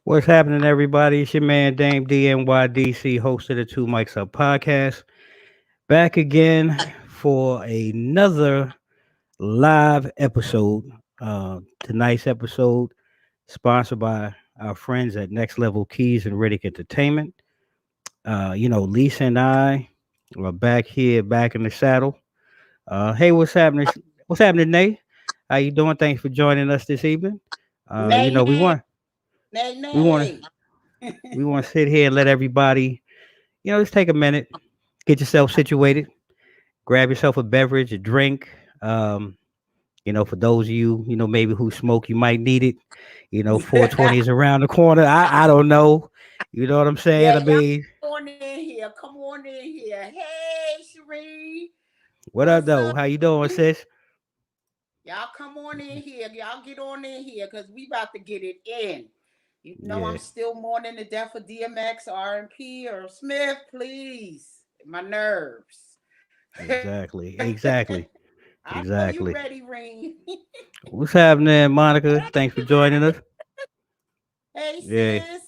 What's happening, everybody? It's your man Dame DNYDC, host of the Two Mics Up podcast. Back again for another live episode. Tonight's episode sponsored by our friends at Next Level Keys and Riddick Entertainment. Lisa and I are back here, back in the saddle. Hey, what's happening? What's happening, Nate? How you doing? Thanks for joining us this evening. Uh, you Nay, know, we nay, want nay, we want to nay. we want to sit here and let everybody, just take a minute, get yourself situated, grab yourself a beverage, a drink. For those of you, maybe who smoke, you might need it. 420 is around the corner. I don't know. You know what I'm saying? Yeah, I y'all mean, come on in here. Come on in here. Hey, Sheree. what up, What's though? up? How you doing, sis? Y'all come on in here. Y'all get on in here because we about to get it in. You know I'm Yeah, still mourning the death of DMX, R&P, or Smith, please. My nerves. exactly, exactly, I know you exactly. ready, Ring. What's happening, Monica? Thanks for joining us. Hey, Yeah, sis.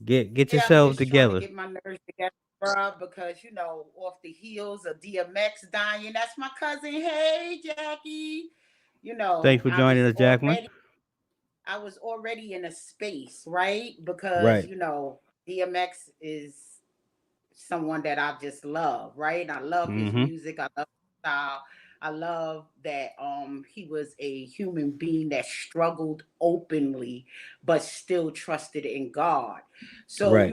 get Yeah, I'm yourselves just trying to together. get my nerves together, bruh, because off the heels of DMX dying, that's my cousin. Hey, Jackie. Thanks for joining us, Jacqueline. I was already in a space, right? Because Right. DMX is someone that I just love, right? I love his Mm-hmm. music. I love his style. I love that he was a human being that struggled openly but still trusted in God. So, Right.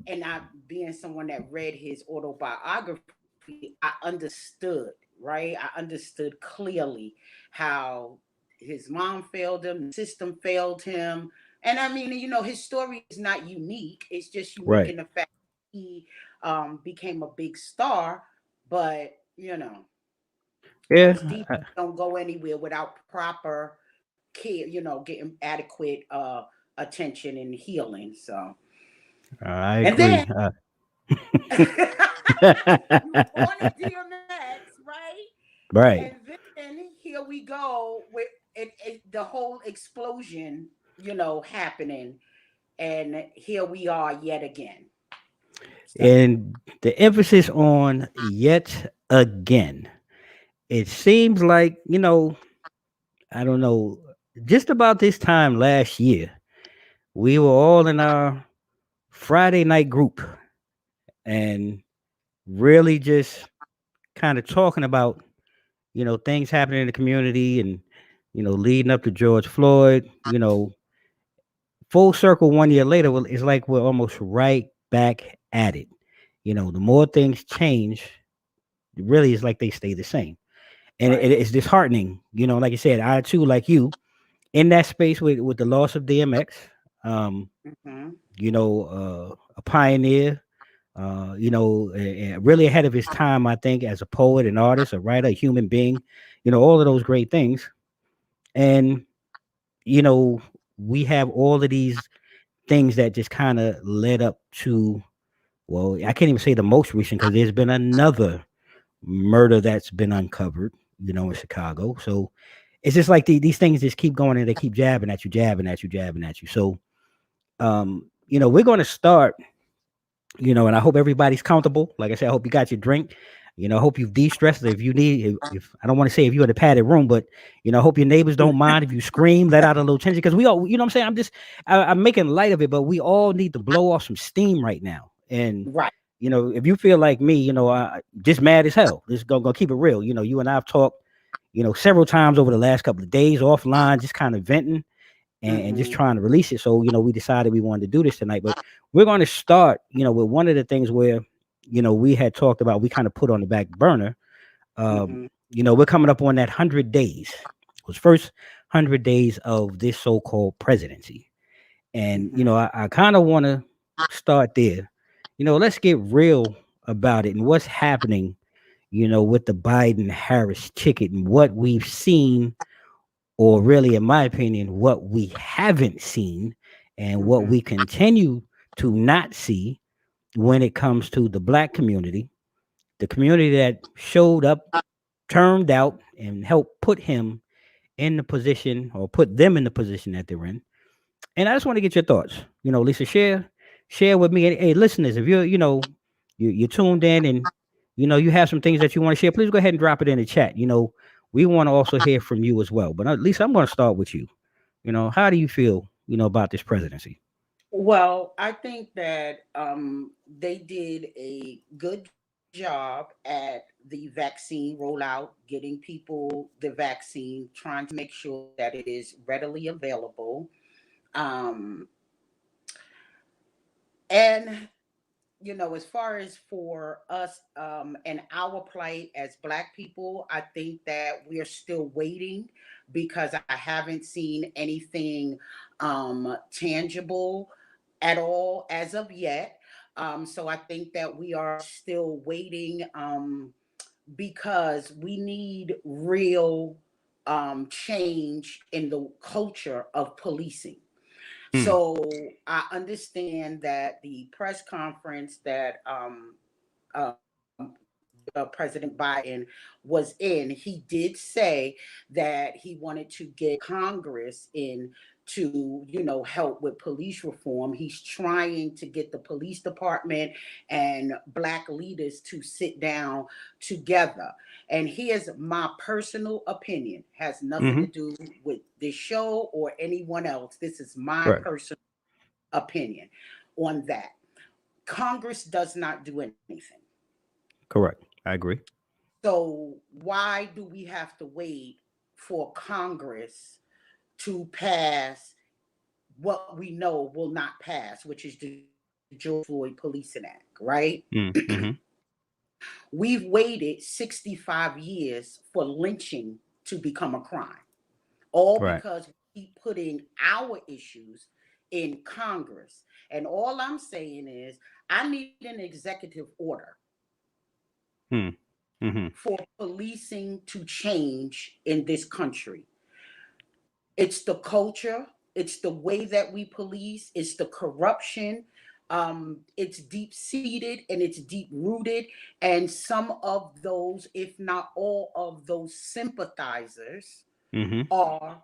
and I being someone that read his autobiography, I understood, right? I understood clearly how his mom failed him, the system failed him. And I mean, his story is not unique. It's just unique Right. in the fact he became a big star, but Yeah. those demons don't go anywhere without proper care, getting adequate attention and healing. So, I and then agree. you were born in DMX, right? Right. And then here we go with the whole explosion, happening. And here we are yet again. So, And the emphasis on yet again. It seems like, I don't know, just about this time last year, we were all in our Friday night group and really just kind of talking about, things happening in the community and, leading up to George Floyd, full circle 1 year later, well, it's like we're almost right back at it. The more things change, it really is like they stay the same. And right. it's disheartening, like I said, I too, like you, in that space with the loss of DMX, um, Mm-hmm. a pioneer, really ahead of his time, I think, as a poet, an artist, a writer, a human being, all of those great things. And, you know, we have all of these things that just kind of led up to, well, I can't even say the most recent because there's been another murder that's been uncovered, in Chicago. So it's just like these things just keep going and they keep jabbing at you, jabbing at you, jabbing at you. So, we're going to start, and I hope everybody's comfortable. Like I said, I hope you got your drink. I hope you've de-stressed. If you need, if I don't want to say if you're in a padded room, but I hope your neighbors don't mind if you scream, let out a little tension because we all, what I'm saying. I'm making light of it, but we all need to blow off some steam right now. And Right. if you feel like me, just mad as hell. Just gonna keep it real. You and I've talked, several times over the last couple of days offline, just kind of venting and just Mm-hmm. trying to release it. So, we decided we wanted to do this tonight. But we're going to start, with one of the things where, we had talked about, we kind of put on the back burner. Mm-hmm. We're coming up on that 100 days. It was first 100 days of this so-called presidency. And, Mm-hmm. I kind of want to start there. Let's get real about it and what's happening, with the Biden Harris ticket and what we've seen, or really, in my opinion, what we haven't seen and what Mm-hmm. we continue to not see when it comes to the black community, the community that showed up, turned out, and helped put him in the position or put them in the position that they're in. And I just want to get your thoughts. Lisa, share with me. Hey, listeners, if you're tuned in and you have some things that you want to share, please go ahead and drop it in the chat. We want to also hear from you as well. But at least I'm going to start with you. How do you feel, about this presidency? Well, I think that they did a good job at the vaccine rollout, getting people the vaccine, trying to make sure that it is readily available. Um, and as far as for us and our plight as Black people, I think that we are still waiting because I haven't seen anything tangible at all as of yet. So I think that we are still waiting because we need real change in the culture of policing. Hmm. So I understand that the press conference that President Biden was in, he did say that he wanted to get Congress in to, help with police reform. He's trying to get the police department and Black leaders to sit down together. And here's my personal opinion, has nothing Mm-hmm. to do with this show or anyone else. This is my Right. personal opinion on that. Congress does not do anything. Correct. I agree. So why do we have to wait for Congress to pass what we know will not pass, which is the George Floyd Policing Act, right? Mm-hmm. We've waited 65 years for lynching to become a crime, all Right. because we keep putting our issues in Congress. And all I'm saying is, I need an executive order Hmm. Mm-hmm. for policing to change in this country. It's the culture, it's the way that we police, it's the corruption. It's deep seated and it's deep rooted. And some of those, if not all of those sympathizers, Mm-hmm. are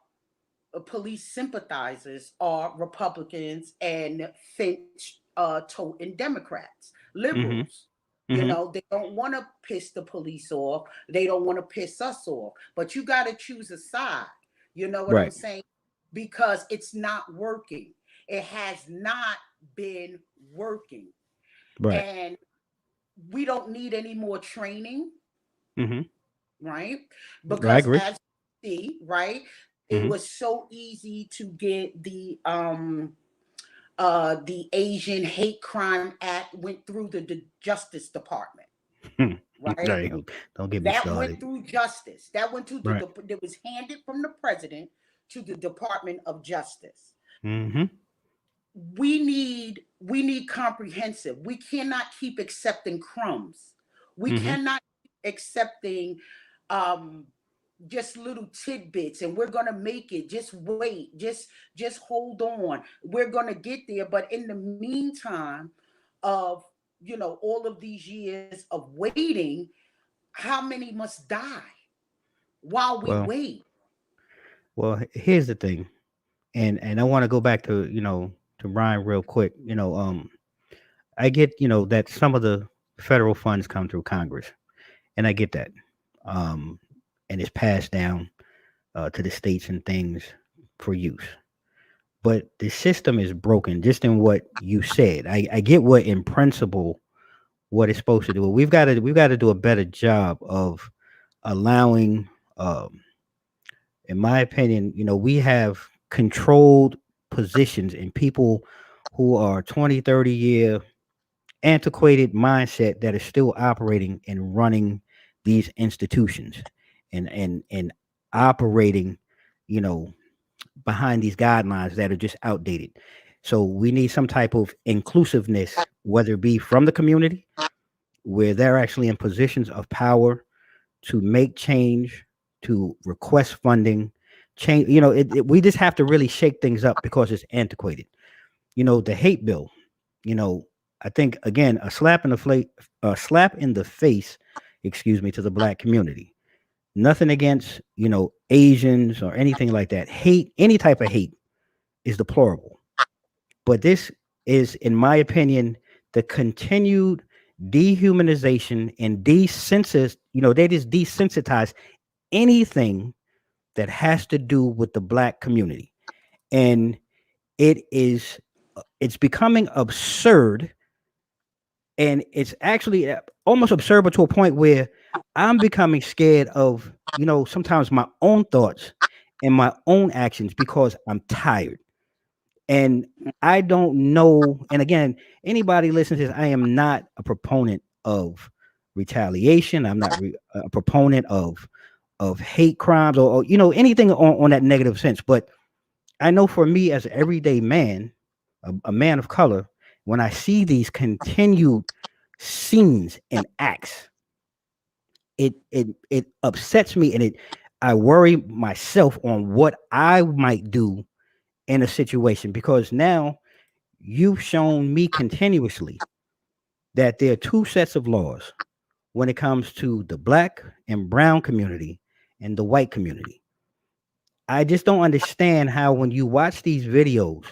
police sympathizers are Republicans and finch toting Democrats, Mm-hmm. liberals. Mm-hmm. They don't want to piss the police off. They don't want to piss us off. But you got to choose a side. You know what I'm Right. saying? Because it's not working. It has not been working. Right. And we don't need any more training, Mm-hmm. right? I Because agree. as you see, right, it Mm-hmm. was so easy to get the Asian Hate Crime Act went through the Justice Department, right? Right. Don't get me That went started. through justice. That went to Right. that was handed from the president to the Department of Justice. Mm-hmm. We need comprehensive. We cannot keep accepting crumbs. We Mm-hmm. cannot keep accepting um just little tidbits, and we're gonna make it. Just wait, just hold on, we're gonna get there. But in the meantime of all of these years of waiting, how many must die while we Well, wait? here's the thing, and I want to go back to to Brian real quick. I get that some of the federal funds come through Congress, and I get that, um, and it's passed down to the states and things for use. But the system is broken, just in what you said. I get what in principle what it's supposed to do. We've got to do a better job of allowing, in my opinion, we have controlled positions and people who are 20, 30 year antiquated mindset that is still operating and running these institutions and operating, you know, behind these guidelines that are just outdated. So we need some type of inclusiveness, whether it be from the community where they're actually in positions of power to make change, to request funding, change. We just have to really shake things up because it's antiquated. The hate bill. You know, I think again a slap in the face, excuse me, to the black community. Nothing against Asians or anything like that. Hate, any type of hate, is deplorable. But this is, in my opinion, the continued dehumanization and desensitize. They just desensitize anything that has to do with the black community, and it's becoming absurd, and it's actually almost absurd, but to a point where I'm becoming scared of sometimes my own thoughts and my own actions because I'm tired. And I don't know. And again, anybody listening to this, I am not a proponent of retaliation. I'm not a proponent of hate crimes or anything on that negative sense. But I know for me as an everyday man, a man of color, when I see these continued scenes and acts, it upsets me, and I worry myself on what I might do in a situation, because now you've shown me continuously that there are two sets of laws when it comes to the black and brown community and the white community. I just don't understand how, when you watch these videos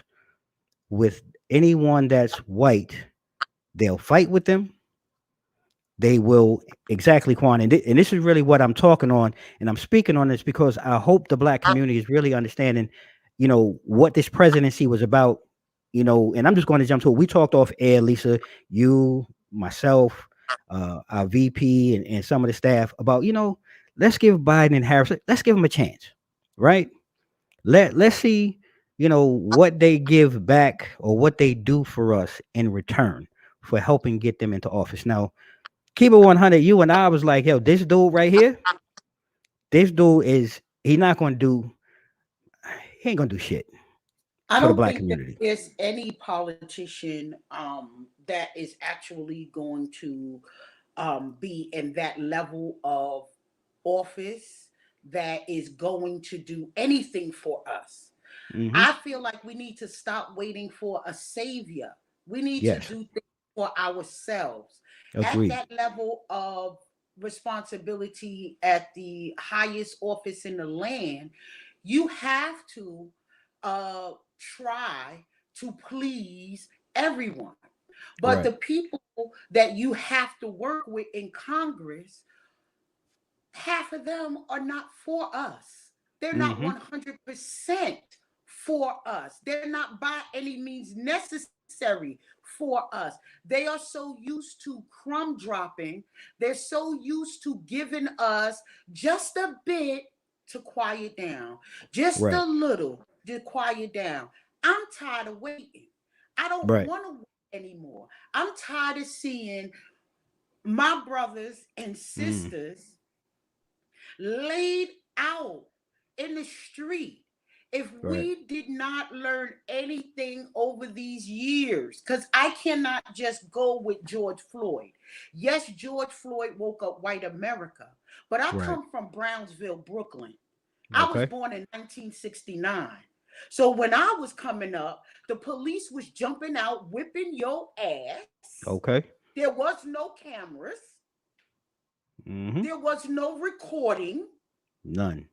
with anyone that's white, they'll fight with them. They will, exactly, Quan. And this is really what I'm talking on. And I'm speaking on this because I hope the black community is really understanding, what this presidency was about. And I'm just going to jump to it. We talked off air, Lisa, you, myself, our VP, and some of the staff about, let's give Biden and Harris, let's give them a chance, right? Let's see, what they give back or what they do for us in return for helping get them into office. Now, keep it 100. You and I was like, yo, this dude right here, this dude he not going to he ain't going to do shit I for the don't black think that community. there's any politician that is actually going to be in that level of office that is going to do anything for us. Hmm. I feel like we need to stop waiting for a savior. We need to Yes, do things for ourselves. At agreed. that level of responsibility, at the highest office in the land, you have to try to please everyone. But Right. the people that you have to work with in Congress, half of them are not for us. They're not Hmm. 100% for us. They're not by any means necessary for us. They are so used to crumb dropping, they're so used to giving us just a bit to quiet down, just a Right. little to quiet down. I'm tired of waiting. I don't Right. want to wait anymore. I'm tired of seeing my brothers and Mm. sisters laid out in the street. If Right. we did not learn anything over these years, because I cannot just go with George Floyd. Yes, George Floyd woke up white America, but I Right. come from Brownsville, Brooklyn. I was Okay. born in 1969. So when I was coming up, the police was jumping out, whipping your ass. Okay. There was no cameras. Hmm. There was no recording. None.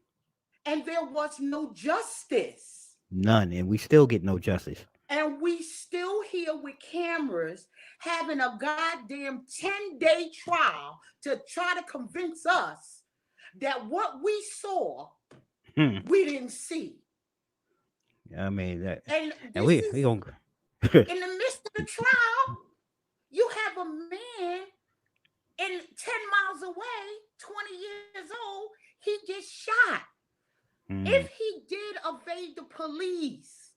And there was no justice. None. And we still get no justice. And we still here with cameras having a goddamn 10-day trial to try to convince us that what we saw, Hmm. we didn't see. I mean that, And and this we is gonna. in the midst of the trial, you have a man in 10 miles away, 20 years old, he gets shot. If Mm. he did evade the police,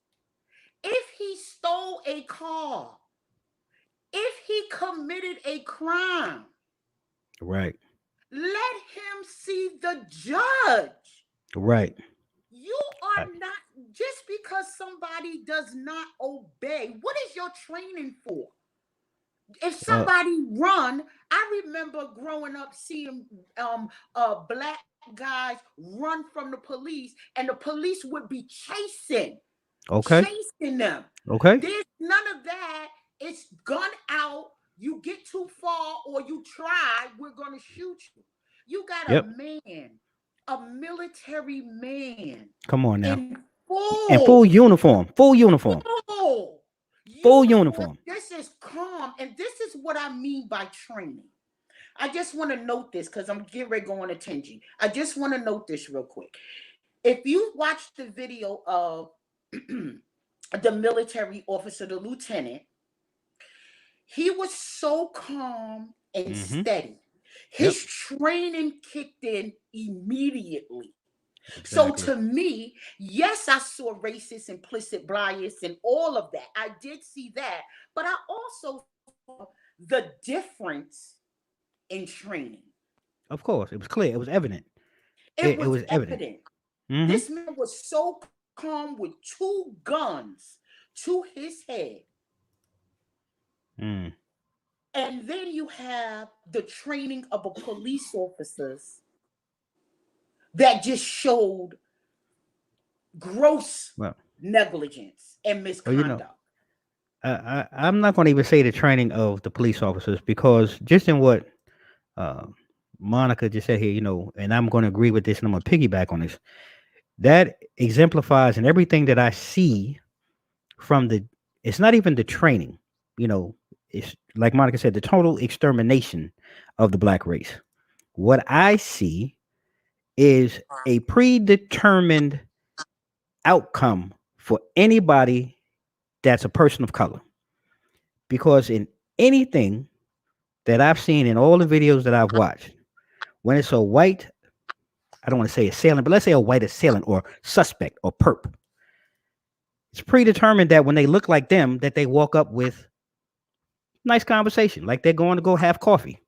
if he stole a car, if he committed a crime, Right. let him see the judge. Right. You I, are not, just because somebody does not obey, what is your training for? If uh. somebody run, I remember growing up seeing black guys run from the police, and the police would be Okay. chasing them. Okay. There's none of that. It's gun out. You get too far or you try, we're gonna shoot you. You got a Yep. man, a military man Come on now. in And full full uniform. Full uniform. full. full uniform. uniform. This is calm, and this is what I mean by training. I just want to note this because I'm getting ready to go on a tangent. I just want to note this real quick. If you watch the video of the military officer, the lieutenant, he was so calm and Mm-hmm. steady. Yep. His training kicked in immediately. So Exactly. to me, yes, I saw racist, implicit bias, and all of that. I did see that, but I also saw the difference in training. Of course, it was clear. It was evident. It It was was evident. evident. Mm-hmm. This man was so calm with two guns to his head. Mm. And then you have the training of a police officers that just showed gross Well, negligence and well, you know, misconduct. I'm not going to even say the training of the police officers because just in what uh, Monica just said here, and I'm going to agree with this and I'm going to piggyback on this. That exemplifies in everything that I see from it's not even the training, you know, it's like Monica said, the total extermination of the black race. What I see is a predetermined outcome for anybody that's a person of color. Because in anything that I've seen in all the videos that I've watched, when it's a white, I don't want to say assailant, but let's say a white assailant or suspect or perp, it's predetermined that when they look like them, that they walk up with nice conversation, like they're going to go have coffee.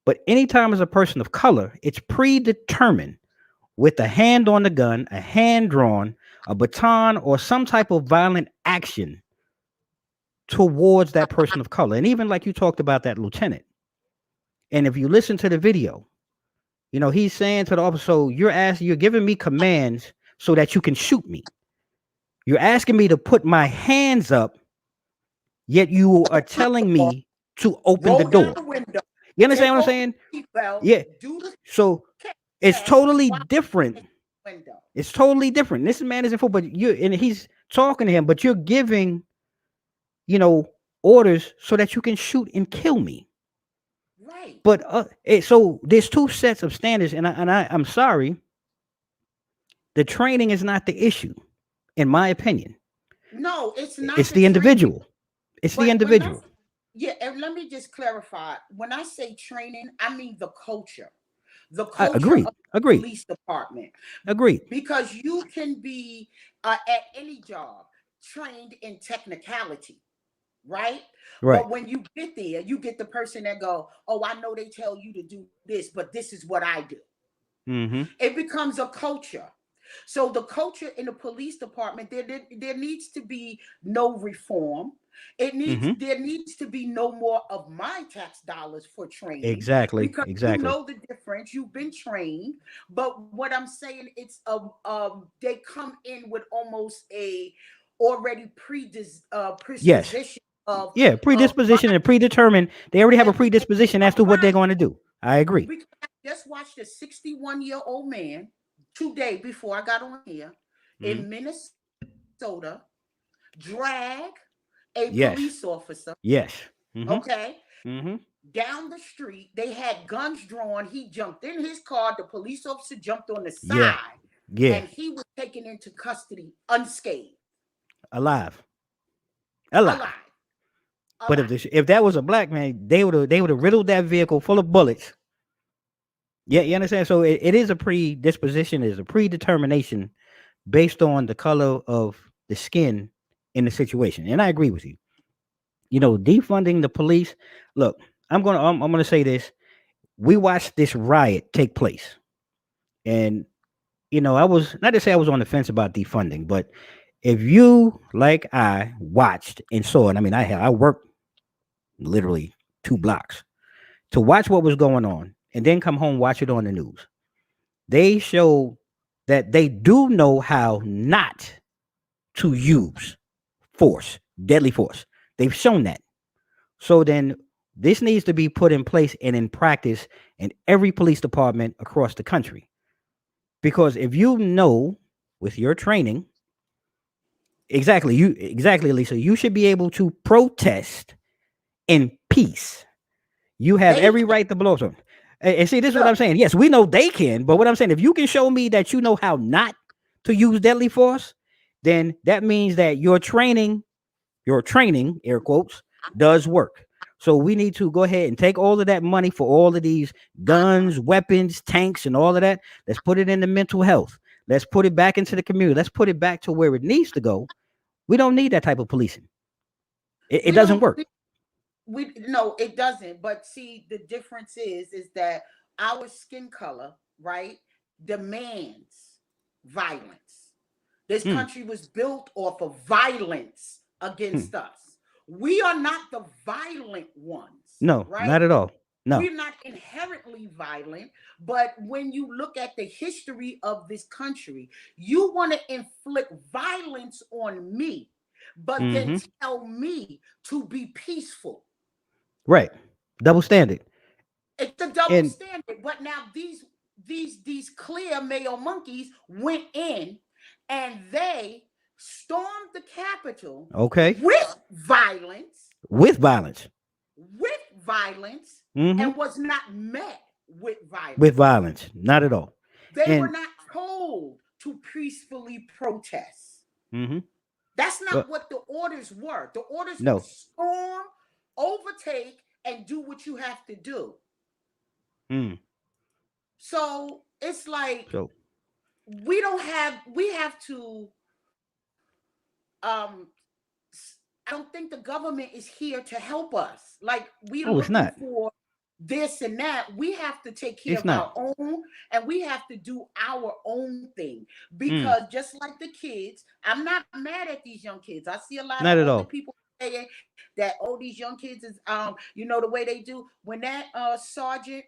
But anytime as a person of color, it's predetermined with a hand on the gun, a hand drawn, a baton, or some type of violent action towards that person of color. And even like you talked about that lieutenant. And if you listen to the video, he's saying to the officer, so you're giving me commands so that you can shoot me. You're asking me to put my hands up, yet you are telling me to open the Roll down door. the window, You understand take what I'm off saying? the seatbelt, Yeah. do the So it's test totally while different. in the window. It's totally different. This man isn't full, but and he's talking to him, but you're giving, you know, orders so that you can shoot and kill me. Right. But so there's two sets of standards, I'm sorry, the training is not the issue, in my opinion. No, it's not It's the the training. individual. It's the But when I individual. yeah, and let me just clarify. When I say training, I mean the I culture agreed. of the Agreed. police department, Agreed. because you can be at any job trained in technicality, right? Right. But when you get there, you get the person that go, "Oh, I know they tell you to do this, but this is what I do." Mm-hmm. It becomes a culture. So the culture in the police department, there needs to be no reform. Mm-hmm. There needs to be no more of my tax dollars for training, Exactly. because you Exactly. know the difference. You've been trained, but what I'm saying, it's they come in with almost a already Yes. predisposition Yeah. of Predisposition and predetermined. They already have a and predisposition as of to what they're bias. going to do. I agree. Because I just watched a 61-year-old man today before I got on here Mm-hmm. in Minnesota drag a Yes. police officer, Yes. Mm-hmm. okay, Mm-hmm. down the street. They had guns drawn. He jumped in his car. The police officer jumped on the Yeah. side, Yeah. and he was taken into custody unscathed, Alive. Alive. alive, But alive. if that was a black man, they would have riddled that vehicle full of bullets. Yeah, you understand? So it is a predisposition, is a predetermination based on the color of the skin in the situation. And I agree with you. Defunding the police. Look, I'm gonna say this. We watched this riot take place, and I was not to say I was on the fence about defunding, but if you like I watched and saw it, I mean, I worked literally 2 blocks to watch what was going on, and then come home watch it on the news. They show that they do know how not to use force, deadly force. They've shown that. So then this needs to be put in place and in practice in every police department across the country. Because if you know with your training exactly. Exactly, Lisa. You should be able to protest in peace. You have They every right to blow up something. And see, this is what look. I'm saying. Yes, we know they can, but what I'm saying, if you can show me that you know how not to use deadly force, then that means that your training, air quotes, does work. So we need to go ahead and take all of that money for all of these guns, weapons, tanks, and all of that. Let's put it into mental health. Let's put it back into the community. Let's put it back to where it needs to go. We don't need that type of policing. It We doesn't don't. work. We no, it doesn't. But see, the difference is that our skin color, right, demands violence. This Hmm. country was built off of violence Hmm. against us. We are not the violent ones, No, right? not at all. No. We're not inherently violent, but when you look at the history of this country, you want to inflict violence on me, but then Mm-hmm. tell me to be peaceful. Right. Double standard. It's a double And standard. But now these clear male monkeys went in and they stormed the Capitol okay, with violence. with violence, Mm-hmm. and was not met with With violence. violence. Not at all. They were And not told to peacefully protest. mm-hmm. That's Well, not what the orders were. The orders were no. storm, overtake, and do what you have to do. Mm. So it's like So we have to um I don't think the government is here to help us. Like we're oh, it's looking not. for this and that. We have to take care It's of not. our own, and we have to do our own thing. Mm. Because just like the kids, I'm not mad at these young kids. I see a lot of Not at older all. people saying that, oh, these young kids is the way they do. When that sergeant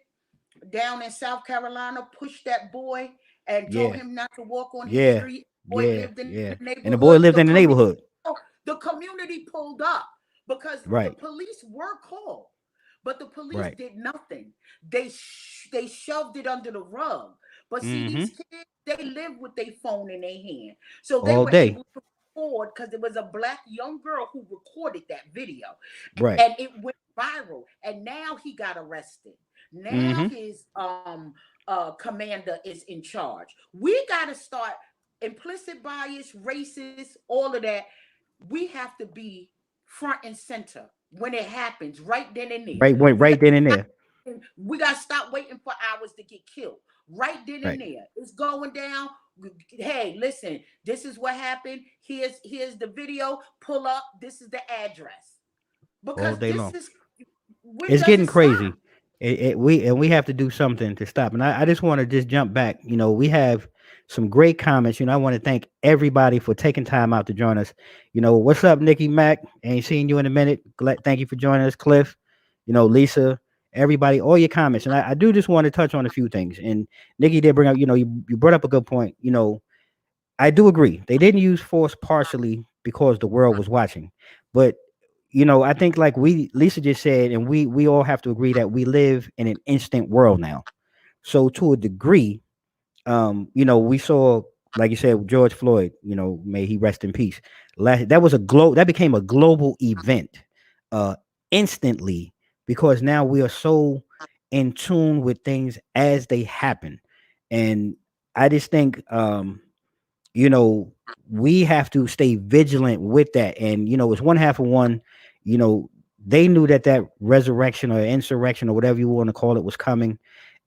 down in South Carolina pushed that boy and told Yeah. him not to walk on his Yeah. street. Boy Yeah. lived in the Yeah. And the boy neighborhood. lived in the neighborhood. The community pulled up because the Right. police were called, but the police Right. did nothing. They shoved it under the rug. But see, Mm-hmm. these kids, they live with their phone in their hand, so they All were day. able to record because there was a black young girl who recorded that video, Right. and it went viral. And now he got arrested. Now Mm-hmm. his commander is in charge. We got to start implicit bias, racist, all of that. We have to be front and center when it happens, right then and there. Right. Went We right got then and there. to stop waiting for hours to get killed. Right then and Right. there, it's going down. Hey, listen, this is what happened. Here's the video. Pull up. This is the address. All Because day this long. is when It's does getting it stop? crazy. We have to do something to stop. And I just want to just jump back. We have some great comments. I want to thank everybody for taking time out to join us. What's up, Nikki Mack? Ain't seen you in a minute. Thank you for joining us, Cliff. Lisa, everybody, all your comments. And I do just want to touch on a few things. And Nikki did bring up, you brought up a good point. I do agree. They didn't use force partially because the world was watching. But I think like Lisa just said, and we all have to agree that we live in an instant world now. So to a degree, we saw, like you said, George Floyd, may he rest in peace. That became a global event uh instantly, because now we are so in tune with things as they happen. And I just think you know, we have to stay vigilant with that. And, it's one half of one, you know, they knew that resurrection or insurrection or whatever you want to call it was coming.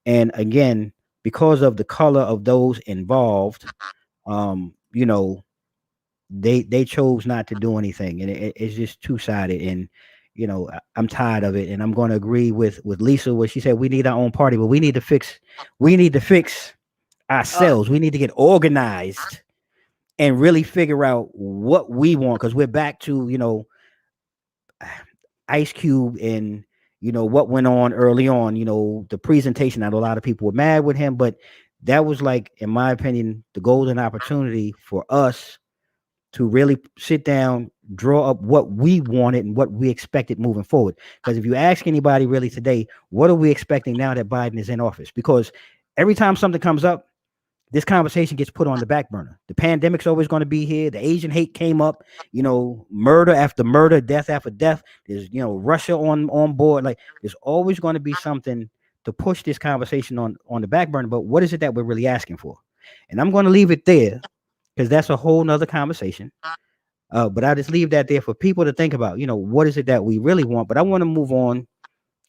And again, because of the color of those involved, um, you know, they chose not to do anything. And it's just two-sided. And, I'm tired of it. And I'm going to agree with Lisa, where she said we need our own party, but we need to fix Uh, ourselves. We need to get organized and really figure out what we want, because we're back to Ice Cube and what went on early on. The presentation that a lot of people were mad with him, but that was, like, in my opinion, the golden opportunity for us to really sit down, draw up what we wanted and what we expected moving forward. Because if you ask anybody really today, what are we expecting now that Biden is in office? Because every time something comes up, this conversation gets put on the back burner. The pandemic's always going to be here. The Asian hate came up, murder after murder, death after death. There's, Russia on board. Like, there's always going to be something to push this conversation on the back burner. But what is it that we're really asking for? And I'm going to leave it there because that's a whole nother conversation. But I just leave that there for people to think about, what is it that we really want? But I want to move on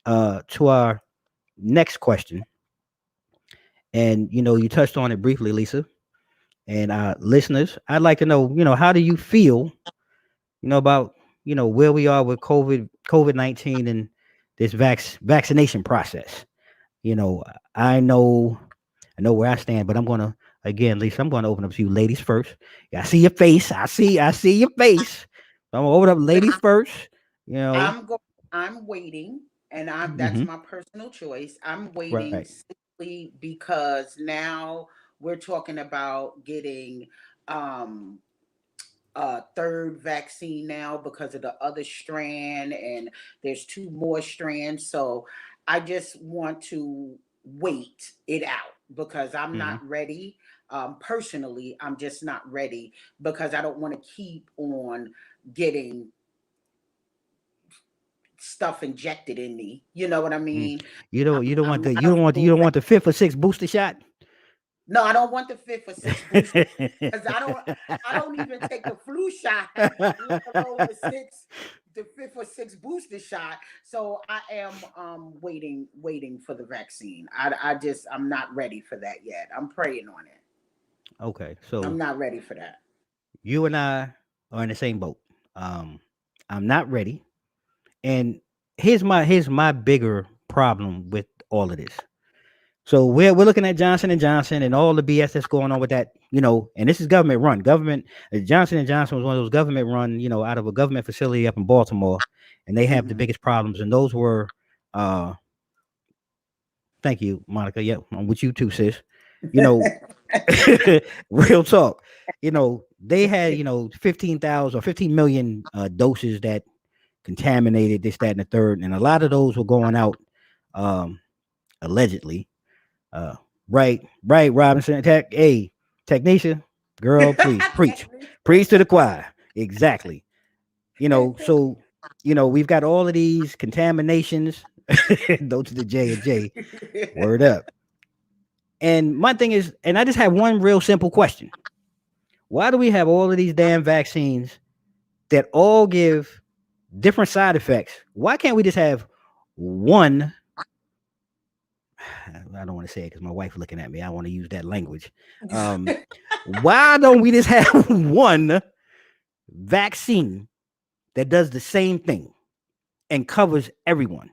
to our next question. And, you touched on it briefly, Lisa. And listeners, I'd like to know, how do you feel, about, where we are with COVID-19 and this vaccination process. You know, I know, I know where I stand, but I'm gonna again, Lisa, I'm gonna open up to you, ladies first. Yeah, I see your face. I see your face. So I'm gonna open up, ladies first. You know, I'm go I'm waiting, and I'm that's hmm my personal choice. I'm right. waiting simply because now we're talking about getting um a third vaccine now because of the other strand, and there's two more strands. So I just want to wait it out because I'm hmm not ready. Personally, I'm just not ready because I don't want to keep on getting stuff injected in me. You know what I mm. mean? You I don't don't want you feel don't ready. want the fifth or sixth booster shot. No, I don't want the fifth or sixth booster because I don't even take the flu shot, let alone the fifth or sixth booster shot. So I am waiting for the vaccine. I'm not ready for that yet. I'm praying on it. Okay, I'm so not ready for that. you and I are in the same boat. Um, I'm not ready, and here's my bigger problem with all of this. So we're looking at Johnson and Johnson and all the BS that's going on with that, and this is government run. Government Johnson and Johnson was one of those government run, out of a government facility up in Baltimore, and they have the Hmm. biggest problems. And those were, uh, thank you, Monica. Yep, I'm with you too, sis. You know, real talk. They had 15,000 or 15 million doses that contaminated this, that, and the third, and a lot of those were going out um, allegedly. Uh, right, Robinson. Hey, Technisha, girl, please preach to the choir. Exactly. So we've got all of these contaminations. Those to the J and J. Word up. And my thing is, and I just have one real simple question: why do we have all of these damn vaccines that all give different side effects? Why can't we just have one? I don't want to say it because my wife looking at me. I want to use that language. Um, why don't we just have one vaccine that does the same thing and covers everyone?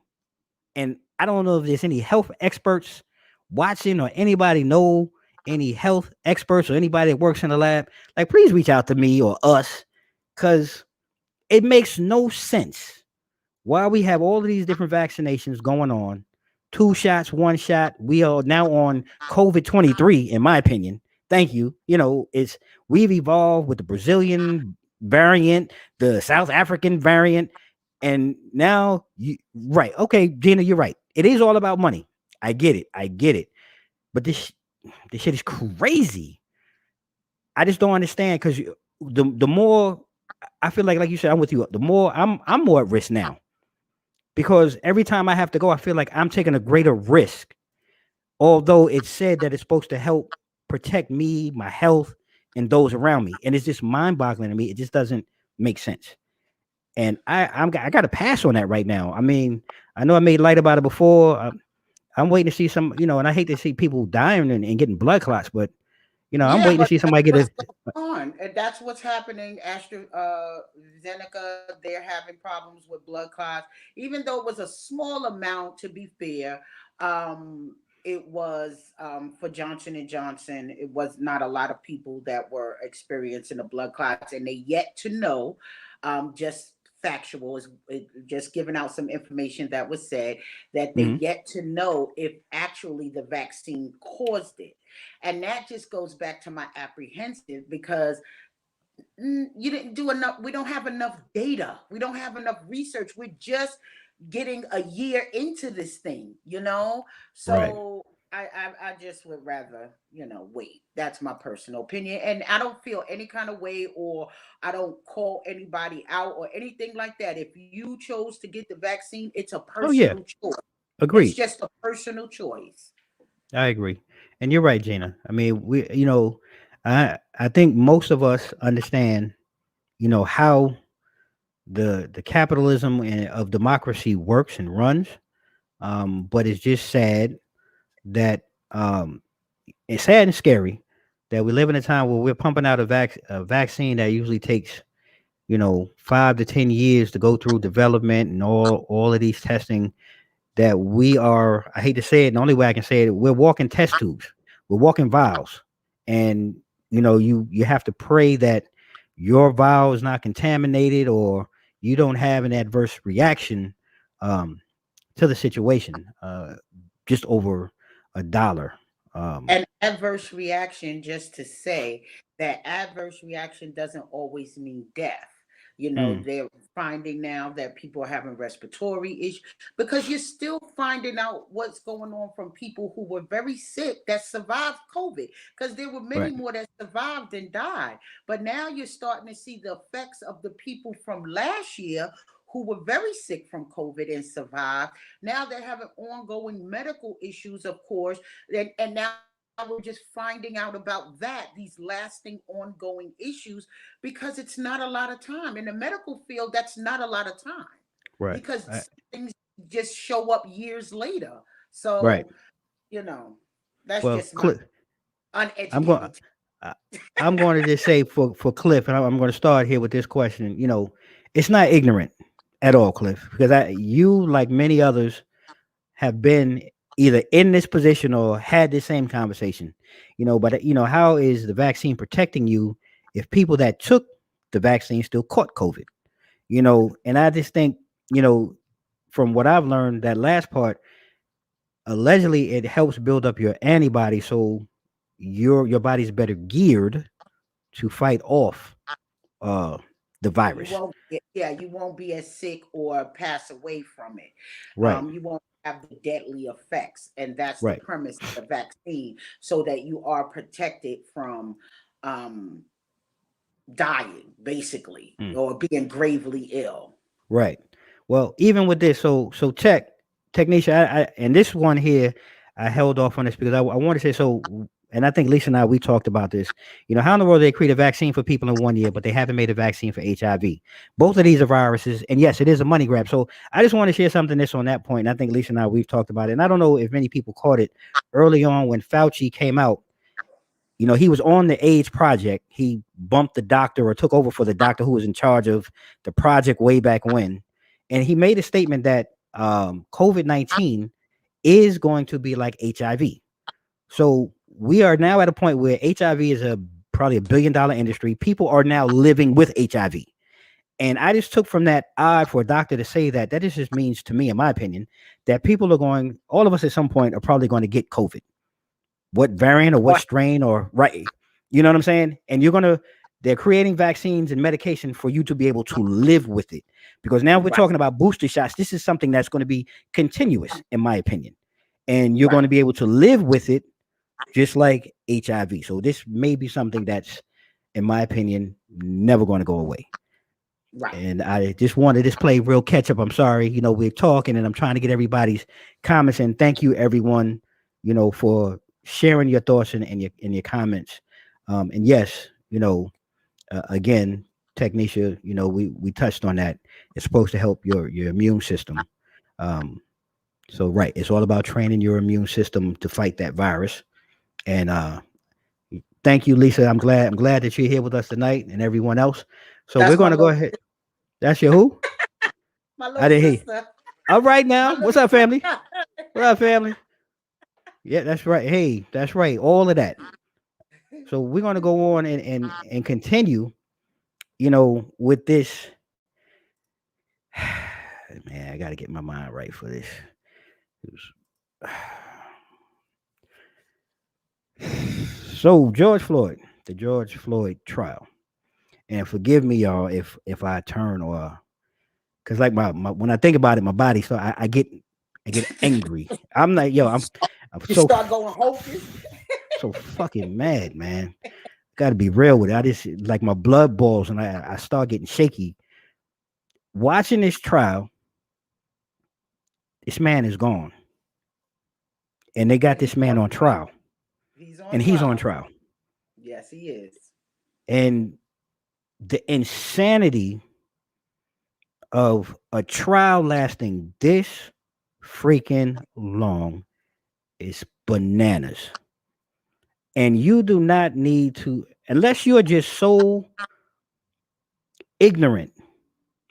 And I don't know if there's any health experts watching or anybody know any health experts or anybody that works in the lab. Like, please reach out to me or us because it makes no sense why we have all of these different vaccinations going on. Two shots, one shot. We are now on COVID-23, in my opinion. Thank you. It's we've evolved with the Brazilian variant, the South African variant, and now right. Okay, Gina, you're right. It is all about money. I get it. I get it. But this shit is crazy. I just don't understand because the more I feel like you said, I'm with you. The more I'm more at risk now because every time I have to go, I feel like I'm taking a greater risk. Although it's said that it's supposed to help protect me, my health, and those around me, and it's just mind-boggling to me. It just doesn't make sense. And I got to pass on that right now. I mean, I know I made light about it before. I'm waiting to see some, and I hate to see people dying and getting blood clots, but I'm Yeah, waiting to but see that's somebody get what's a. going on, and that's what's happening. AstraZeneca, they're having problems with blood clots, even though it was a small amount. To be fair, it was for Johnson and Johnson. It was not a lot of people that were experiencing the blood clots, and they yet to know. Just factual is just giving out some information that was said that they Mhm. yet to know if actually the vaccine caused it, and that just goes back to my apprehensive because you didn't do enough. We don't have enough data. We don't have enough research. We're just getting a year into this thing. Right. So I just would rather, wait. That's my personal opinion. And I don't feel any kind of way, or I don't call anybody out or anything like that. If you chose to get the vaccine, it's a Oh yeah, personal choice. It's agreed. just a personal choice. I agree, and you're right, Gina. I mean, I think most of us understand, how the capitalism of democracy works and runs. But it's just sad that it's sad and scary that we live in a time where we're pumping out a vaccine that usually takes 5 to 10 years to go through development and all of these testing, that we are, I hate to say it, the only way I can say it, we're walking test tubes, we're walking vials. And you have to pray that your vial is not contaminated, or you don't have an adverse reaction um, to the situation, just over $1. um, An adverse reaction, just to say that adverse reaction doesn't always mean death. mm, They're finding now that people are having respiratory issues, because you're still finding out what's going on from people who were very sick that survived COVID, because there were many right, more that survived than died. But now you're starting to see the effects of the people from last year who were very sick from COVID and survived. Now they're having ongoing medical issues, of course, and now we're just finding out about that, these lasting ongoing issues, because it's not a lot of time in the medical field. That's not a lot of time, right, because things just show up years later. right. So, you know that's Well, just my Cliff, I'm going. uneducated. I- I'm going to just say for Cliff, and I'm going to start here with this question. It's not ignorant at all, Cliff, because you, like many others, have been either in this position or had this same conversation. But how is the vaccine protecting you if people that took the vaccine still caught COVID? And I just think, you know, from what I've learned, that last part, allegedly it helps build up your antibody, so your body's better geared to fight off uh the You virus. won't yeah, you won't be as sick or pass away from it. Right, You won't have the deadly effects, and that's the right. premise of the vaccine, so that you are protected from um dying, basically, Mm. or being gravely ill. Right. Well, even with this, so technician, and this one here, I held off on this because I want to say so. And I think Lisa and I, we talked about this. How in the world they create a vaccine for people in 1 year, but they haven't made a vaccine for HIV? Both of these are viruses, and yes, it is a money grab. So I just want to share something this on that point. And I think Lisa and I, we've talked about it. And I don't know if many people caught it early on when Fauci came out. He was on the AIDS project. He bumped the doctor, or took over for the doctor who was in charge of the project way back when. And he made a statement that COVID-19 is going to be like HIV. So we are now at a point where HIV is probably $1 billion industry. People are now living with HIV. And I just took from that odd for a doctor to say that just means, to me, in my opinion, that all of us at some point are probably going to get COVID, what variant or what Or strain, or right. You know what I'm saying? And they're creating vaccines and medication for you to be able to live with it. Because now we're right, talking about booster shots. This is something that's going to be continuous, in my opinion. And you're going right, to be able to live with it just like HIV. So this may be something that's, in my opinion, never going to go away. right. And I just wanted to play real catch up. I'm sorry, we're talking and I'm trying to get everybody's comments. And thank you, everyone, for sharing your thoughts and your comments. And yes, again, Technicia, we touched on that. It's supposed to help your immune system. Um, so right, it's all about training your immune system to fight that virus. And thank you, Lisa. I'm glad that you're here with us tonight, and everyone else. So we're That's going to go ahead. That's your who? my I little didn't hear. sister. All right My now. little What's up, family? sister. What up, family? Yeah, that's right. Hey, that's right. All of that. So we're gonna go on and continue, with this. Man, I gotta get my mind right for this. So George Floyd, the George Floyd trial. And forgive me, y'all, if I turn, or because like my when I think about it, my body, so I get angry. I'm like, yo, I'm You so start going hocus. so fucking mad, man. Got to be real with it. I just like my blood boils and I start getting shaky watching this trial. This man is gone, and they got And he's this man on on trial, trial. He's and on he's on trial. trial, Yes, he is. and the insanity of a trial lasting this freaking long is bananas. And you do not need to, unless you are just so ignorant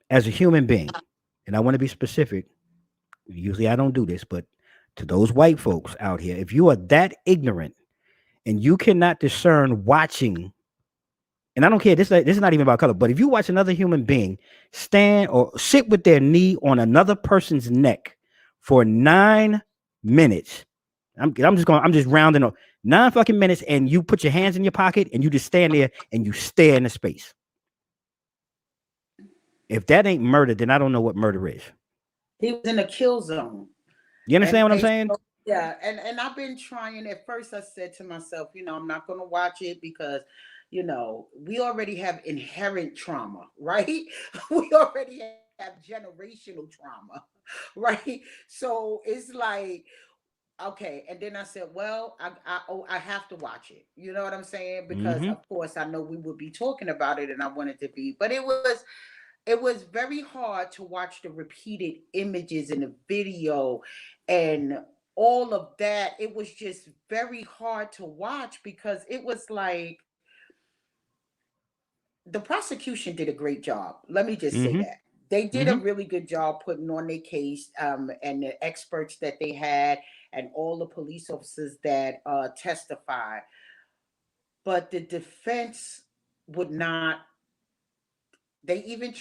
as a human being. And I want to be specific. Usually I don't do this, but to those white folks out here, if you are that ignorant and you cannot discern watching, and I don't care, this is not even about color, but if you watch another human being stand or sit with their knee on another person's neck for 9 minutes, I'm just rounding up 9 fucking minutes, and you put your hands in your pocket and you just stand there and you stare into space. If that ain't murder, then I don't know what murder is. He was in a kill zone. You understand what I'm And saying? so, yeah, and I've been trying. At first, I said to myself, I'm not going to watch it because, we already have inherent trauma, right? We already have generational trauma, right? So it's like, okay. And then I said, well, I have to watch it. You know what I'm saying? Because Mm-hmm. of course I know we would be talking about it, and I wanted to be, but it was very hard to watch the repeated images in the video and all of that. It was just very hard to watch because it was like the prosecution did a great job. Let me just say Mm-hmm. that. They did a Mm-hmm. really good job putting on their case, and the experts that they had, and all the police officers that testified. But the defense would not. They even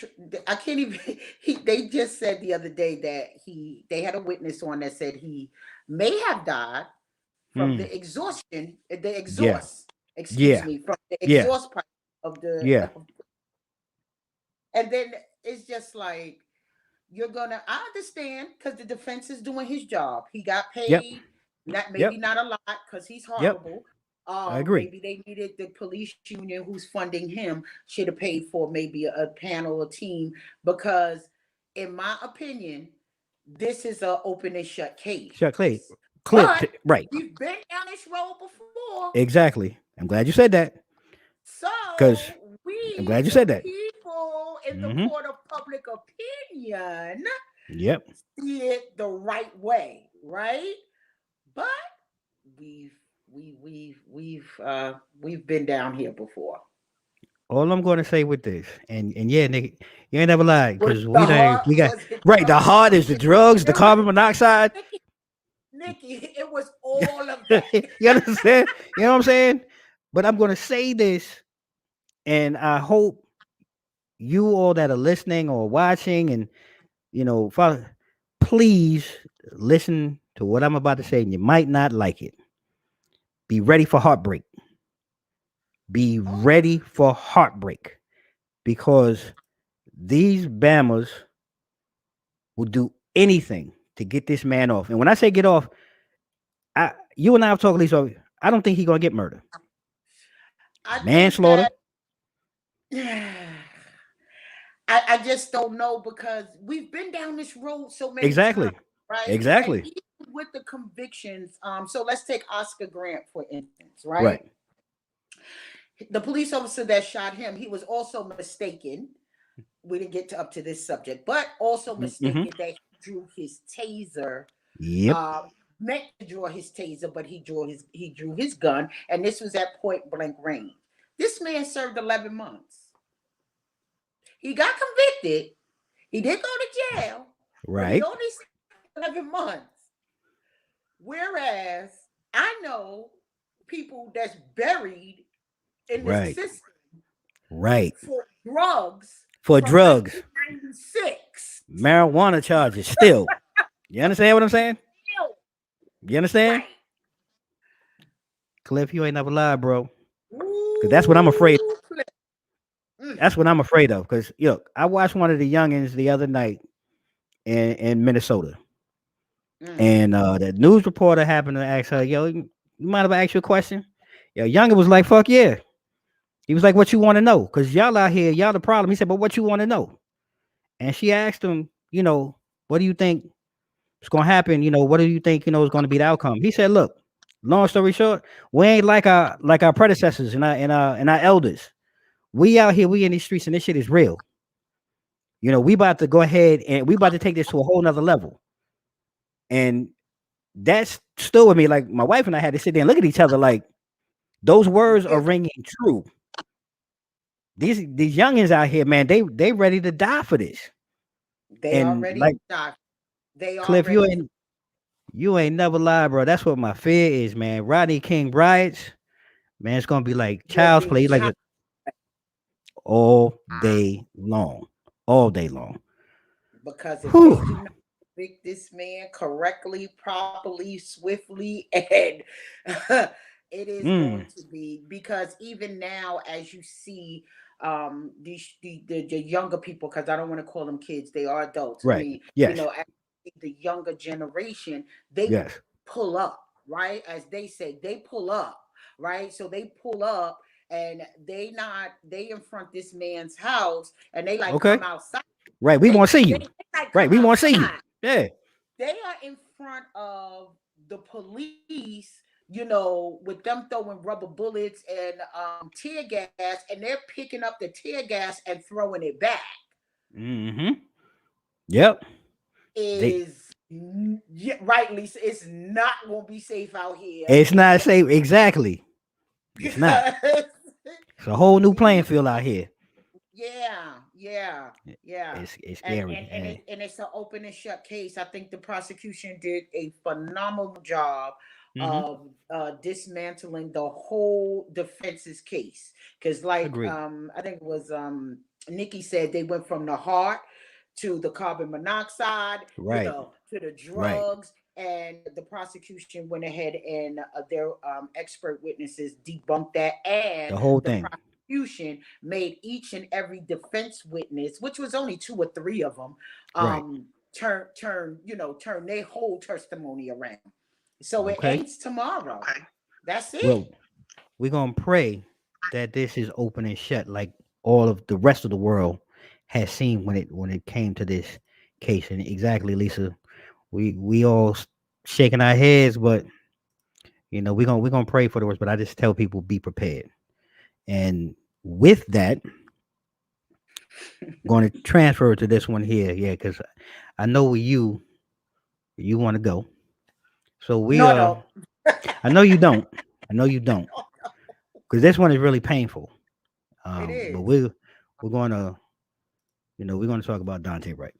I can't even they just said the other day that they had a witness on that said he may have died from Mm. the exhaustion, the Yeah. exhaust, excuse Yeah. me, from the Yeah. exhaust pipe of the Yeah. and then it's just like, I understand, because the defense is doing his job. He got Yep. paid, not maybe Yep. not a lot because he's Yep. horrible. I agree. Maybe they needed the police union who's funding him should have paid for maybe a panel, a team, because in my opinion, this is an open and shut case. Shut Clay. But Right. we've been down this road before. Exactly. I'm glad you said that. Because So I'm we, glad you the said that. people in the Mm-hmm. court of public opinion, Yep. see it the right way, right? But we've we've been down here before. All I'm going to say with this, and yeah, nigga, you ain't never lied Was because the we heart? got Was it right. The drugs? heart is the drugs, the It was carbon monoxide. Nikki. Nikki, it was all of that. You understand? You know what I'm saying? But I'm going to say this, and I hope you all that are listening or watching, and follow, please listen to what I'm about to say, and you might not like it. Be ready for heartbreak. Be Oh, ready for heartbreak because these Bammers will do anything to get this man off. And when I say get off, you and I have talked, Lisa. I don't think he's gonna get murdered. I think Manslaughter. that I just don't know, because we've been down this road so many times, Exactly. right? And Exactly. even with the convictions, so let's take Oscar Grant for instance, right? Right. The police officer that shot him, he was also mistaken. We didn't get up to this subject, but also Mm-hmm. mistaken that he drew his taser. Yep. Uh, Meant to draw his taser, but he drew his gun, and this was at point blank range. This man served 11 months. He got convicted. He did go to jail, but he Right. only served 11 months. Whereas I know people that's buried in the Right. system Right. for drugs For from drugs, 1996. marijuana charges still. You understand what I'm saying? Still, You understand? right. Cliff, you ain't never lied, bro. Because that's what I'm afraid. Ooh, mm. That's what I'm afraid of. Because I watched one of the youngins the other night in Minnesota. Mm. And the news reporter happened to ask her, "Yo, you mind if I ask you a question?" Yo, Younger was like, "Fuck yeah." He was like, "What you want to know? Cause y'all out here, y'all the problem." He said, "But what you want to know?" And she asked him, "What do you think is gonna happen? What do you think is gonna be the outcome?" He said, "Look, long story short, we ain't like our predecessors and our elders. We out here, we in these streets, and this shit is real. We about to go ahead and we about to take this to a whole nother level." And that's still with me. Like my wife and I had to sit there and look at each other like those words are Yeah, ringing true. These youngins out here, man, they ready to die for this. they And already like died. They Cliff, already you ain't never lied, bro. That's what my fear is, man. Rodney King riots, man, it's gonna be like will child's be play, like child. all day long, all day long. Because if they Whew. do not convict this man correctly, properly, swiftly, and it is going Mm, to be because even now, as you see, the younger people, because I don't want to call them kids, they are adults. I right. mean, Yes. as the younger generation, they Yes. pull up, right? As they say, they pull up, right? So they pull up and they in front this man's house and they like Okay. come outside. Right. We They want to see they you. like Right. come We want to see you. outside. Yeah. They are in front of the police, with them throwing rubber bullets and tear gas, and they're picking up the tear gas and throwing it back. Mm-hmm. Yep. They. Yeah, right, Lisa. It's not gonna be safe out here It's in not safe. Exactly. It's not. because It's a whole new we playing field out here. yeah, yeah, yeah. It's And scary. it's an open and shut case. I think the prosecution did a phenomenal job Mm-hmm. of dismantling the whole defense's case. Because, like, Agree. I think it was Nikki said they went from the heart to the carbon monoxide, Right. to the Right. drugs. And the prosecution went ahead and their expert witnesses debunked that, and The whole the thing. prosecution made each and every defense witness, which was only two or three of them, Right. turn their whole testimony around. So it Okay. ends tomorrow. Okay. That's it. Well, we're gonna pray that this is open and shut, like all of the rest of the world has seen when it came to this case. And exactly, Lisa, we all shaking our heads, but we're gonna pray for the worst. But I just tell people be prepared. And with that, going to transfer to this one here, yeah, because I know where you want to go. So we No, no. I know you don't. I know you don't, because this one is really painful. It But is. we're gonna we're gonna talk about Daunte Wright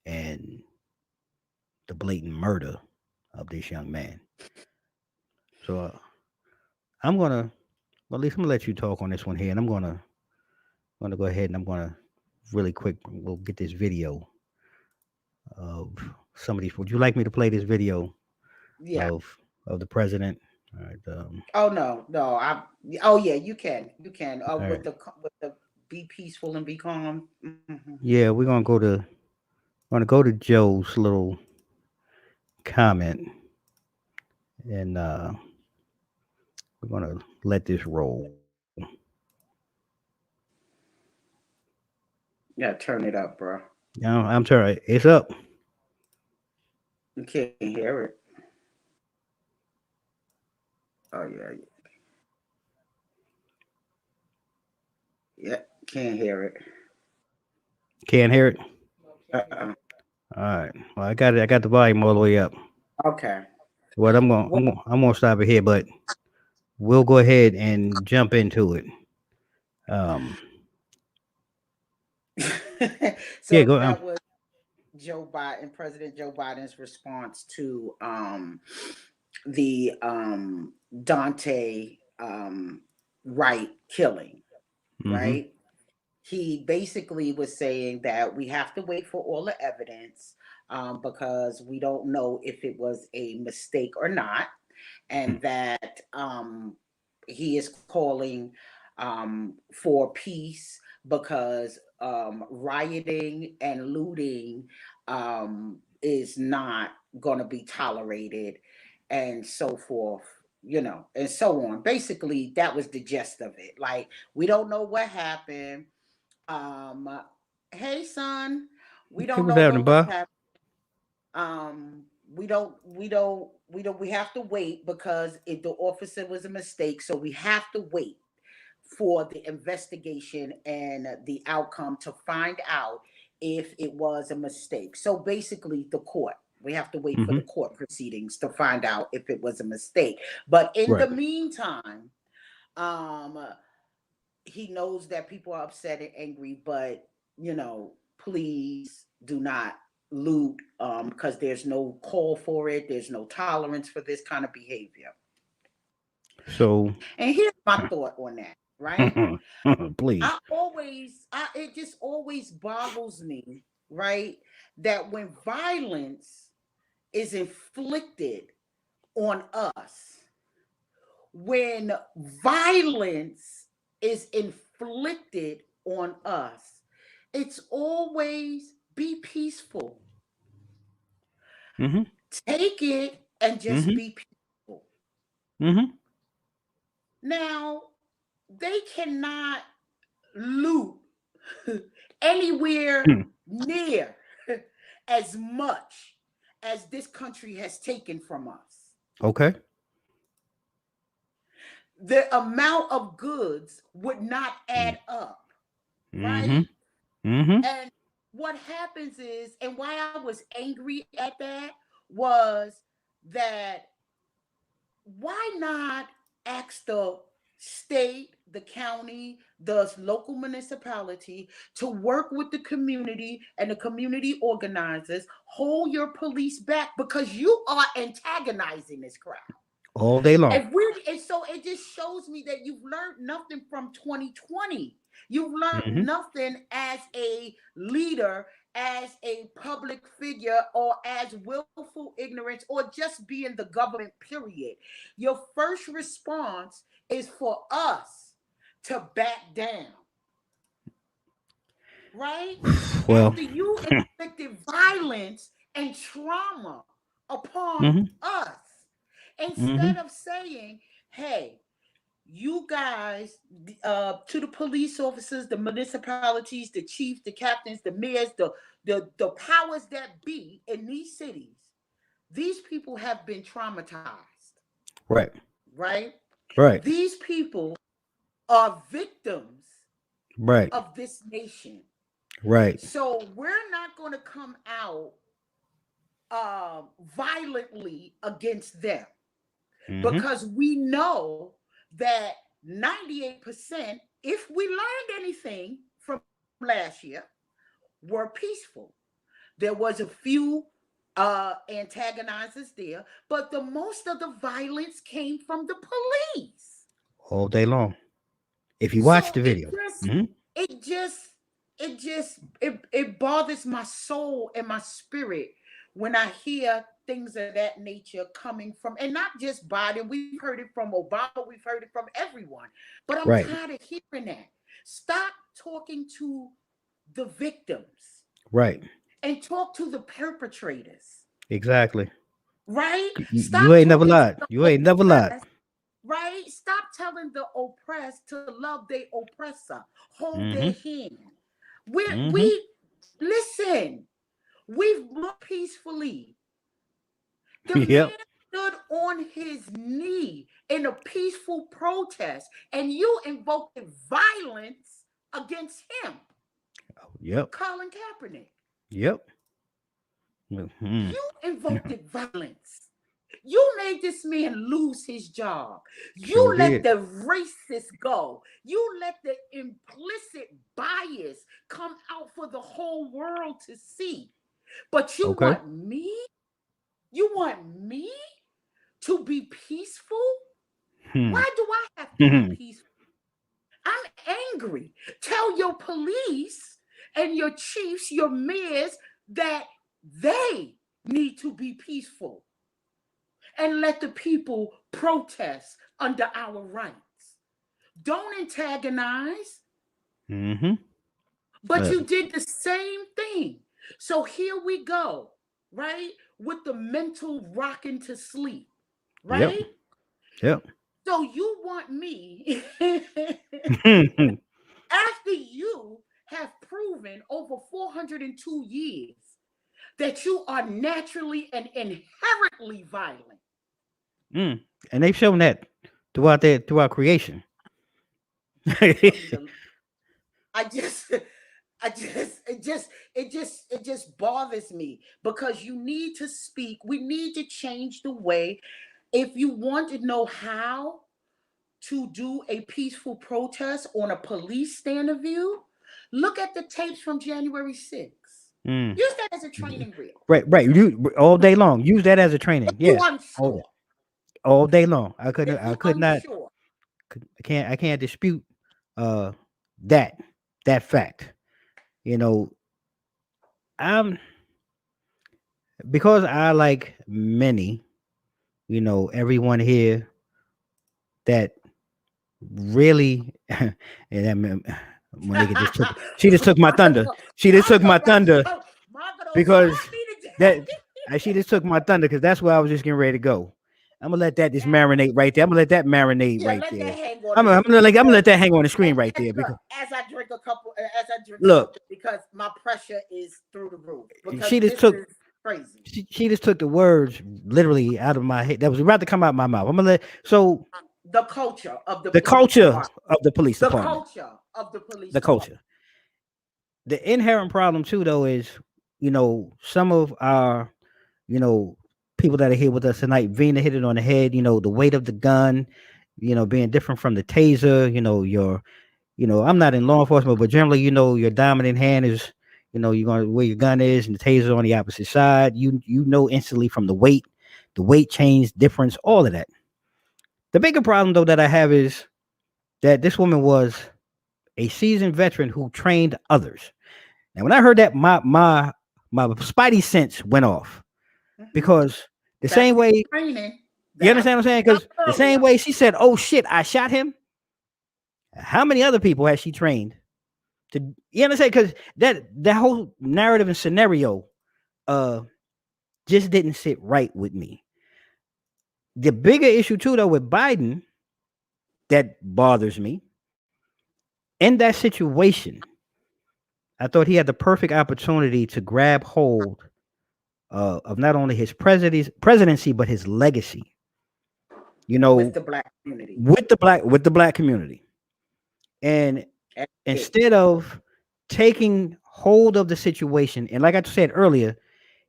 and the blatant murder of this young man. So I'm gonna well, at least I'm gonna let you talk on this one here, and I'm gonna go ahead and I'm gonna really quick. We'll get this video of somebody. Would you like me to play this video Yeah. of the president? All right. Oh no, no. Oh yeah, you can. You can. All right. With the be peaceful and be calm. Mhm. Yeah, we're gonna go to Joe's little comment, and we're gonna let this roll. Yeah, turn it up, bro. I'm sorry, it's up. You can't hear it. Oh yeah, yeah. Can't hear it. Can't hear it. Uh-uh. All right. Well, I got it. I got the volume all the way up. Okay. What What? I'm gonna stop it here, but we'll go ahead and jump into it. Um, yeah, So go. that was President Joe Biden's response to the Dante Wright killing, Mm-hmm. right? He basically was saying that we have to wait for all the evidence because we don't know if it was a mistake or not, and that he is calling for peace because rioting and looting is not going to be tolerated, and so forth, and so on. Basically, that was the gist of it. Like, we don't know what happened. Um, hey, son, we Hey, don't what's know happening, what was bro? happening. We have to wait because the officer was a mistake. So we have to wait for the investigation and the outcome to find out if it was a mistake. So basically, the court. We have to wait for Mm-hmm. the court proceedings to find out if it was a mistake. But in the Right. meantime, um, he knows that people are upset and angry, but please do not loot, because there's no call for it. There's no tolerance for this kind of behavior. So, And here's my thought on that, right? please. It just always boggles me, right? That when violence is inflicted on us, when violence is inflicted on us, it's always be peaceful. Mm-hmm. Take it and just Mm-hmm. be peaceful. Mm-hmm. Now, they cannot loot anywhere near as much as this country has taken from us. Okay. The amount of goods would not add up, Mm-hmm. right? Mm-hmm. And what happens is, and why I was angry at that was that, why not ask the state, the county, the local municipality to work with the community and the community organizers, hold your police back because you are antagonizing this crowd. All day long. And so it just shows me that you've learned nothing from 2020. You've learned Mm-hmm. nothing as a leader, as a public figure, or as willful ignorance, or just being the government, period. Your first response is for us to back down, right? Well. After you inflicted violence and trauma upon Mm-hmm. us, Mm-hmm. instead of saying, hey, you guys, to the police officers, the municipalities, the chiefs, the captains, the mayors, the powers that be in these cities, these people have been traumatized, Right. right? Right. These people are victims Right. of this nation. Right. So we're not going to come out violently against them, Mm-hmm. because we know that 98%, if we learned anything from last year, were peaceful. There was a few antagonizers there, but the most of the violence came from the police. All day long. If you watch So the video. Mm-hmm. it just, it bothers my soul and my spirit when I hear things of that nature coming from, and not just Biden. We've heard it from Obama. We've heard it from everyone. But I'm Right. tired of hearing that. Stop talking to the victims Right. and talk to the perpetrators, Exactly. right? You Stop ain't never talking to lied. the You ain't never lied. oppressed, right? Stop telling the oppressed to love their oppressor, hold their Mm-hmm. hand. We Mm-hmm. we listen. We've moved peacefully. The Yep. man stood on his knee in a peaceful protest, and you invoked violence against him, Yep. Colin Kaepernick. Yep. Mm-hmm. You invoked violence. You made this man lose his job. Sure You let did. the racist go. You let the implicit bias come out for the whole world to see. But you Okay. want me? You want me to be peaceful? Hmm. Why do I have to be peaceful? I'm angry. Tell your police and your chiefs, your mayors, that they need to be peaceful and let the people protest under our rights. Don't antagonize, Mm-hmm. but you did the same thing. So here we go. right? With the mental rocking to sleep, Yep. right? Yep. So you want me after you have proven over 402 years that you are naturally and inherently violent. Mm. And they've shown that throughout creation. From the I just I just it just bothers me because you need to speak. We need to change the way. If you want to know how to do a peaceful protest on a police stand of view, look at the tapes from January 6th. Mm. Use that as a training reel. Right, right. You all day long. Use that as a training. If you Yeah. All, unsure, all day long. if I you could not unsure, I can't dispute uh that that fact. You know, I'm because I like many, everyone here that really and that Monica just took she just took my thunder. She just took my Marco got thunder so Marco don't because stop me that today. she just took my thunder because that's where I was just getting ready to go. I'm gonna let that just marinate right there. I'm gonna let that marinate Yeah, right let that there. hang on I'm the gonna, I'm gonna screen. like I'm gonna Look, let that hang on the screen right and there look, because as I drink look, something because my pressure is through the roof because she just this took is crazy. she just took the words literally out of my head that was about to come out my mouth. I'm gonna let so The culture of the the police culture department. of the police The department, culture of the police the department. culture. The inherent problem too, though, is some of our you know people that are here with us tonight. Vina hit it on the head. The weight of the gun. Being different from the taser. I'm not in law enforcement, but generally, your dominant hand is, you're going where your gun is, and the taser on the opposite side. You know instantly from the weight change difference, all of that. The bigger problem though that I have is that this woman was a seasoned veteran who trained others. Now, when I heard that, my spidey sense went off Mhm. because the That's same the way, training you that I understand what I'm saying? talked Because about the same earlier. way she said, "Oh shit, I shot him." How many other people has she trained to? You understand? Because that whole narrative and scenario, uh, just didn't sit right with me. The bigger issue too, though, with Biden that bothers me in that situation, I thought he had the perfect opportunity to grab hold of not only his presidency but his legacy. You With know, the black community. with the black community, and That's it. instead of taking hold of the situation, and like I said earlier,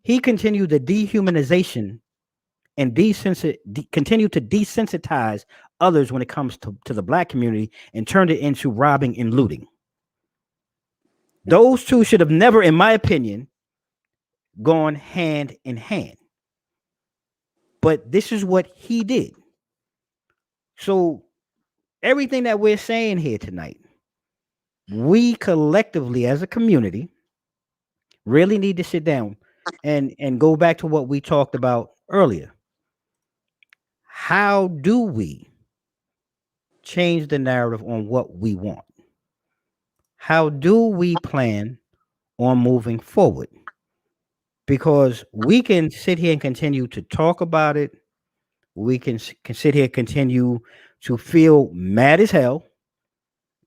he continued the dehumanization and continue to desensitize others when it comes to the black community and turned it into robbing and looting. Those two should have never, in my opinion, gone hand in hand. But this is what he did. So everything that we're saying here tonight, we collectively as a community really need to sit down and go back to what we talked about earlier. How do we change the narrative on what we want? How do we plan on moving forward? Because we can sit here and continue to talk about it. We can sit here and continue to feel mad as hell.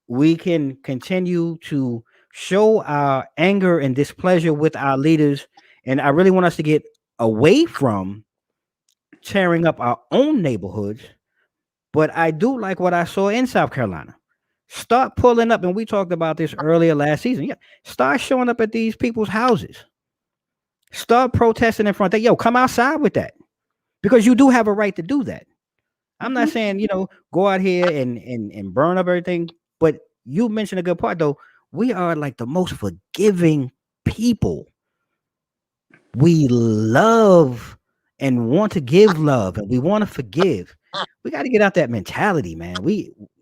We can continue to show our anger and displeasure with our leaders. And I really want us to get away from tearing up our own neighborhoods. But I do like what I saw in South Carolina. Start pulling up, and we talked about this earlier last season. Yeah, start showing up at these people's houses. Start protesting in front. Yo, come outside with that because you do have a right to do that. I'm not Mhm. saying go out here and burn up everything, but you mentioned a good part though. We are like the most forgiving people. We love and want to give love, and we want to forgive. We got to get out that mentality, man.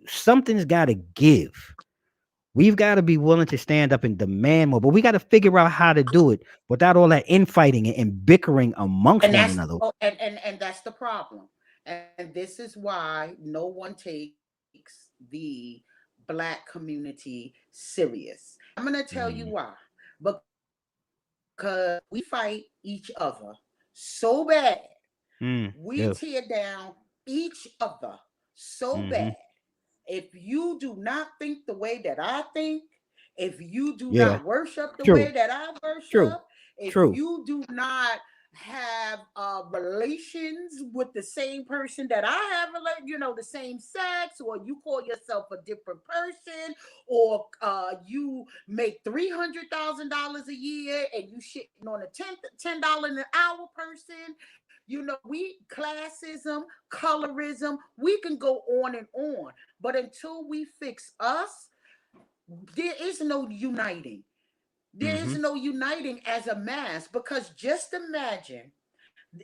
Something's got to give. We've got to be willing to stand up and demand more, but we got to figure out how to do it without all that infighting and bickering amongst And one that's another. and that's the problem. And this is why no one takes the black community serious. I'm gonna tell you Mm, why. Because because we fight each other so bad. We Yeah. tear down each other so Mm-hmm. bad. If you do not think the way that I think, if you do Yeah. not worship the way True. that I True. worship, if True. you do not have relations with the same person that I have, the same sex, or you call yourself a different person, or you make $300,000 a year and you shitting on a $10 an hour person, we classism, colorism, we can go on and on. But until we fix us, there is no uniting. There Mm-hmm. is no uniting as a mass, because just imagine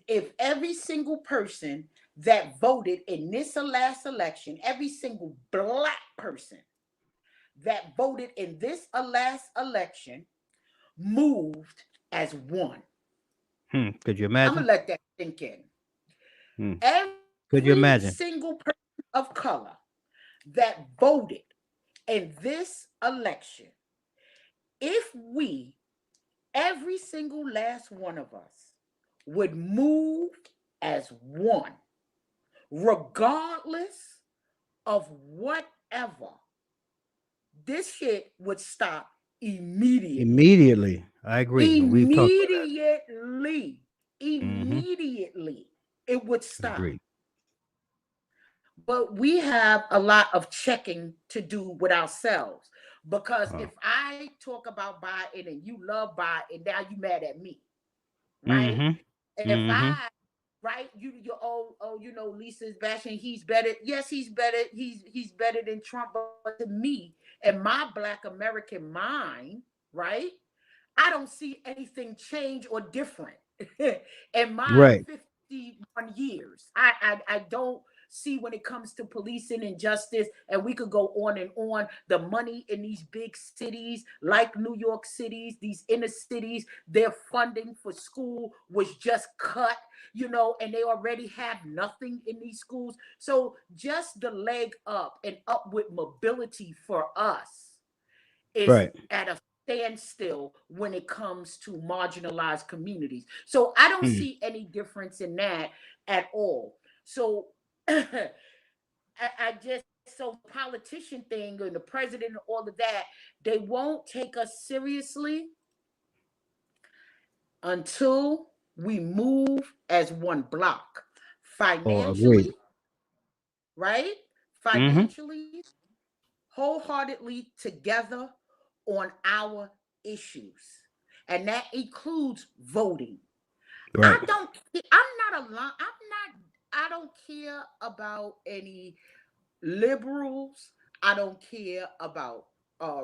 if every single person that voted in this last election, every single black person that voted in this last election moved as one. Could you I'm imagine? gonna let that sink in. Hmm. Could you Every imagine? single person of color that voted in this election, if we, every single last one of us, would move as one, regardless of whatever, this shit would stop immediately. Immediately. I agree. We've talked about that. Immediately. Mm-hmm. Immediately. It would stop. Agreed. But we have a lot of checking to do with ourselves. Because Uh, if I talk about Biden and you love Biden, now you mad at me, right? mm-hmm. And if Mm-hmm. I, right, Lisa's bashing, he's better. Yes, he's better. He's better than Trump. But to me, in my Black American mind, right, I don't see anything change or different in my Right. 51 years. I don't see, when it comes to policing and justice, and we could go on and on. The money in these big cities, like New York cities, these inner cities, their funding for school was just cut, and they already have nothing in these schools. So just the leg up and upward mobility for us is Right. at a standstill when it comes to marginalized communities. So I don't Hmm. see any difference in that at all. So I just, so the politician thing and the president and all of that, they won't take us seriously until we move as one block Oh, agreed. financially, right? Mm-hmm. Financially, wholeheartedly together on our issues. And that includes voting. Right. I'm not a lot, I don't care about any liberals. I don't care about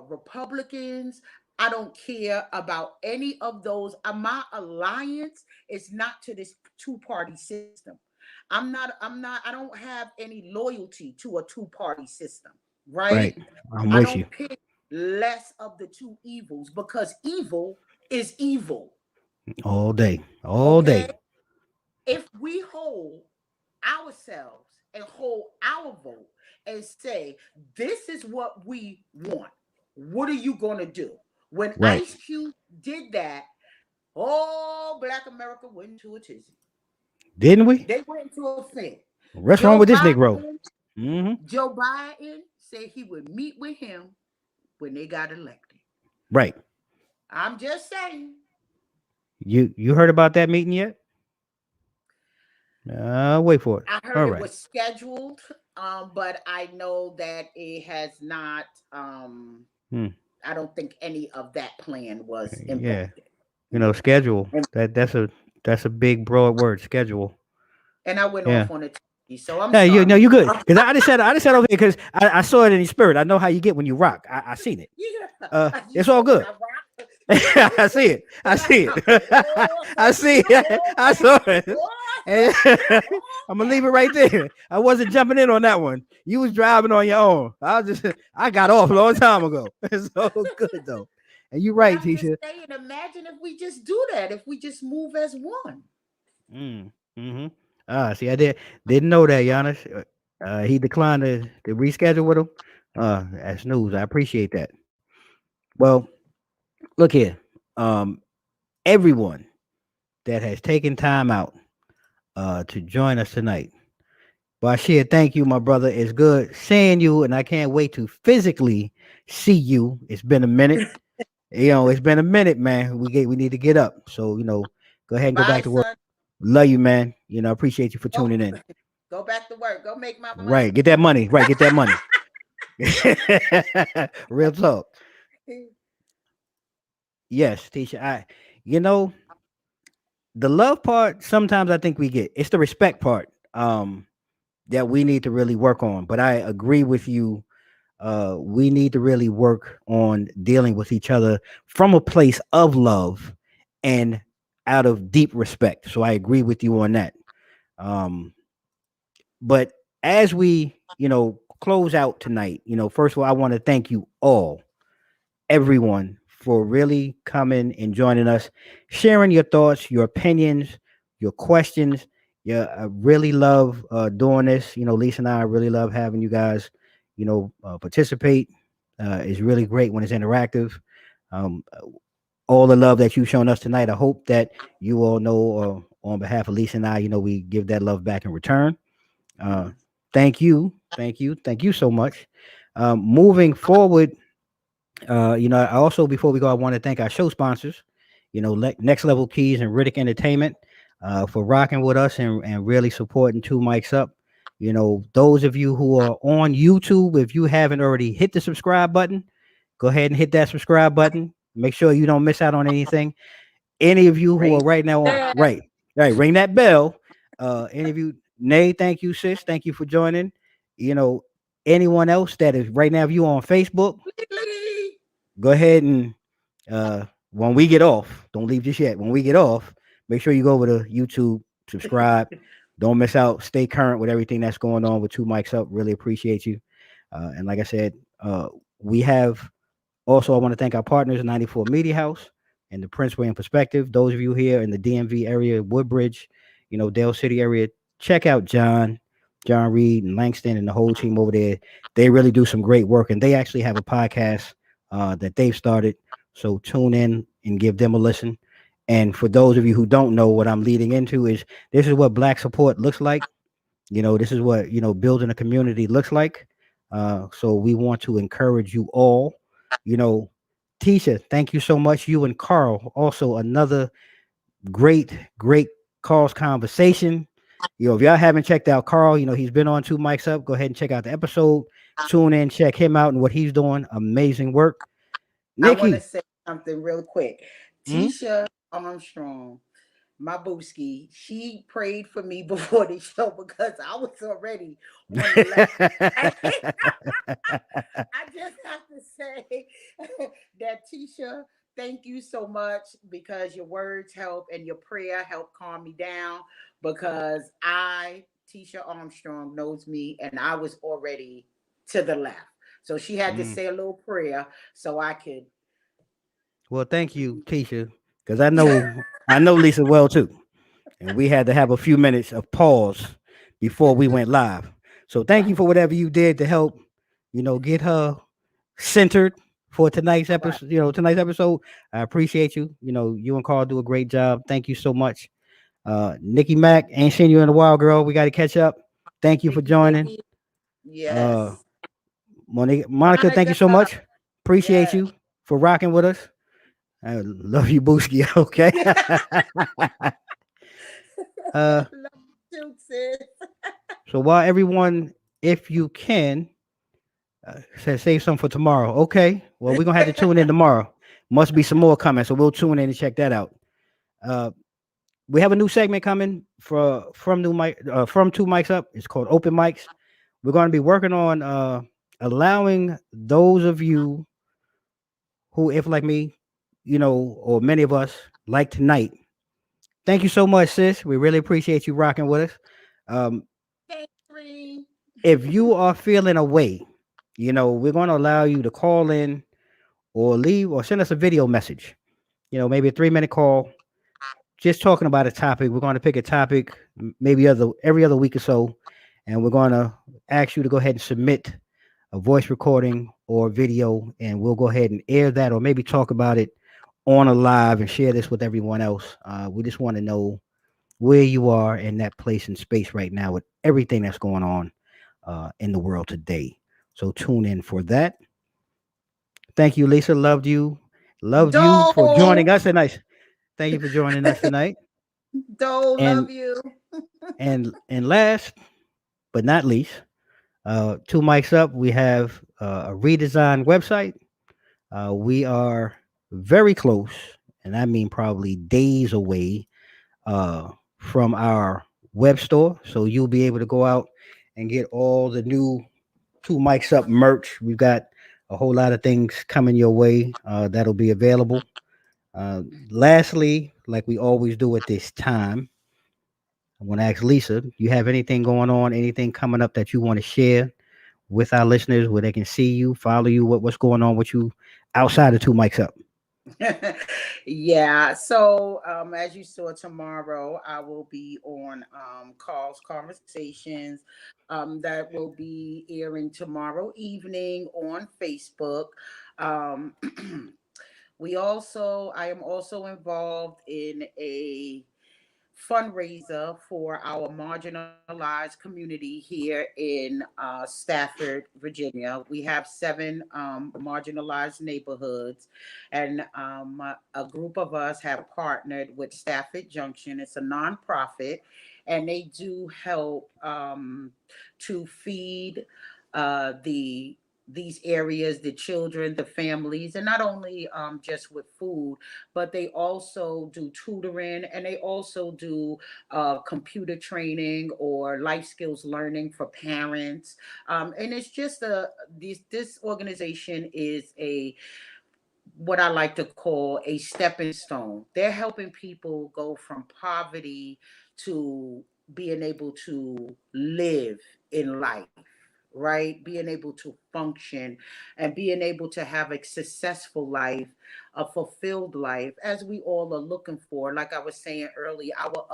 Republicans. I don't care about any of those. My alliance is not to this two-party system. I don't have any loyalty to a two-party system, right? Right. I'm I with you don't pick less of the two evils, because evil is evil. all day. All Okay? day. If we hold ourselves and hold our vote and say, this is what we want, what are you going to do? When Right. Ice Cube did that, all Black America went into a tizzy. Didn't we? They went into a fit. What's wrong Joe with this Negro? Biden, Mm-hmm. Joe Biden said he would meet with him when they got elected. Right. I'm just saying. You heard about that meeting yet? Wait for it. I heard All it right. was scheduled, but I know that it has not. Hmm. I don't think any of that plan was Yeah. implemented. Schedule. And, That's a big broad word. Schedule. and I went Yeah. off on a tangent, so I'm Yeah, you sorry. good. Because I just said okay because I saw it in your spirit. I know how you get when you rock. I seen it. Yeah, you It's all said when good. I rock, I see it. I see it. I see it. I saw it. And I'm gonna leave it right there. I wasn't jumping in on that one. You was driving on your own. I got off a long time ago. It's all good though. And you're but right, I'm just Tisha. saying, imagine if we just do that, if we just move as one. Mm, mm-hmm. See, didn't know that, Giannis. He declined to reschedule with him. That's news. I appreciate that. Well, look here. Um, everyone that has taken time out to join us tonight. Bashir, thank you, my brother. It's good seeing you, and I can't wait to physically see you. It's been a minute. It's been a minute, man. We need to get up. So, go ahead and go back Bye, to work. son. Love you, man. Appreciate you for Go, tuning in. go back to work. Go make my Right. money. Get that money. Right. Get that money. Real talk. Yes, Tisha. You know, the love part, sometimes I think we get. It's the respect part that we need to really work on. But I agree with you. We need to really work on dealing with each other from a place of love and out of deep respect. So I agree with you on that. Um, but as we, close out tonight, first of all, I want to thank you all, everyone, for really coming and joining us, sharing your thoughts, your opinions, your questions. Yeah, I really love doing this. Lisa and I really love having you guys, participate. It's really great when it's interactive. Um, all the love that you've shown us tonight, I hope that you all know on behalf of Lisa and I, we give that love back in return. Uh, Mhm. thank you. Thank you. Thank you so much. Moving forward, I also, before we go, I want to thank our show sponsors, Next Level Keys and Riddick Entertainment, for rocking with us and really supporting Two Mics Up. Those of you who are on YouTube, if you haven't already hit the subscribe button, go ahead and hit that subscribe button. Make sure you don't miss out on anything. Any of you who Ring are right now on, that. right, ring that bell. Any of you, Nay, thank you, sis. Thank you for joining. You know, anyone else that is right now, if you on Facebook, go ahead and when we get off, don't leave just yet. When we get off, make sure you go over to YouTube, subscribe. Don't miss out. Stay current with everything that's going on with Two Mics Up. Really appreciate you. And like I said, we have also, I want to thank our partners, 94 Media House and the Prince William Perspective. Those of you here in the DMV area, Woodbridge, Dale City area, check out John Reed and Langston and the whole team over there. They really do some great work, and they actually have a podcast that they've started. So tune in and give them a listen. And for those of you who don't know, what I'm leading into is this is what Black support looks like. This is what building a community looks like. So we want to encourage you all. You know, Tisha, thank you so much. You and Carl, also another great Carl's conversation. If y'all haven't checked out Carl, he's been on Two Mics Up. Go ahead and check out the episode. Tune in, check him out and what he's doing. Amazing work. I want to Nikki. say something real quick. Hmm? Tisha Armstrong, my booski, she prayed for me before the show because I was already on the left. I just have to say that Tisha, thank you so much because your words help and your prayer helped calm me down because Tisha Armstrong, knows me and I was already to the left. So she had to Mm. say a little prayer so I could. Well, thank you, Tisha, because I know Lisa well too. And we had to have a few minutes of pause before we went live. So thank you Right, for whatever you did to help, get her centered for tonight's right. episode. Tonight's episode. I appreciate you. You and Carl do a great job. Thank you so much. Nikki Mack, ain't seen you in a while, girl. We got to catch up. Thank you for Nikki, joining. Nikki. Uh, Yes. Monica, thank you Monica. so much. Appreciate Yes. you for rocking with us. I love you, Booski. Okay. uh, Love you too, sis. so while everyone, if you can, said save some for tomorrow. Okay. Well, we're gonna have to tune in tomorrow. Must be some more coming, so we'll tune in and check that out. Uh, we have a new segment coming from Two Mics Up. It's called Open Mics. We're going to be working on allowing those of you who, if like me, or many of us, like tonight. Thank you so much, sis. We really appreciate you rocking with us. Um, Thanks, Ree. if you are feeling away, we're going to allow you to call in or leave or send us a video message. Maybe a 3-minute call, just talking about a topic. We're going to pick a topic, maybe every other week or so, and we're going to ask you to go ahead and submit a voice recording or video, and we'll go ahead and air that, or maybe talk about it on a live and share this with everyone else. We just want to know where you are in that place and space right now with everything that's going on in the world today. So tune in for that. Thank you, Lisa. Loved you. Loved you for joining Dole, us tonight. Thank you for joining us tonight. Dole, And love you. and last but not least, two mics up. We have a redesigned website. We are very close, and I mean probably days away from our web store. So you'll be able to go out and get all the new two mics up merch. We've got a whole lot of things coming your way that'll be available. Lastly, like we always do at this time, I want to ask Lisa, you have anything going on, anything coming up that you want to share with our listeners where they can see you, follow you, what's going on with you outside of two mics up? Yeah. So as you saw tomorrow, I will be on calls, conversations that will be airing tomorrow evening on Facebook. Um, I am also involved in a fundraiser for our marginalized community here in Stafford, Virginia. We have seven marginalized neighborhoods, and a group of us have partnered with Stafford Junction. It's a nonprofit, and they do help to feed the these areas, the children, the families, and not only just with food, but they also do tutoring and they also do computer training or life skills learning for parents. And it's just this organization is a what I like to call a stepping stone. They're helping people go from poverty to being able to live in life, right? Being able to function and being able to have a successful life, a fulfilled life, as we all are looking for. Like I was saying earlier, our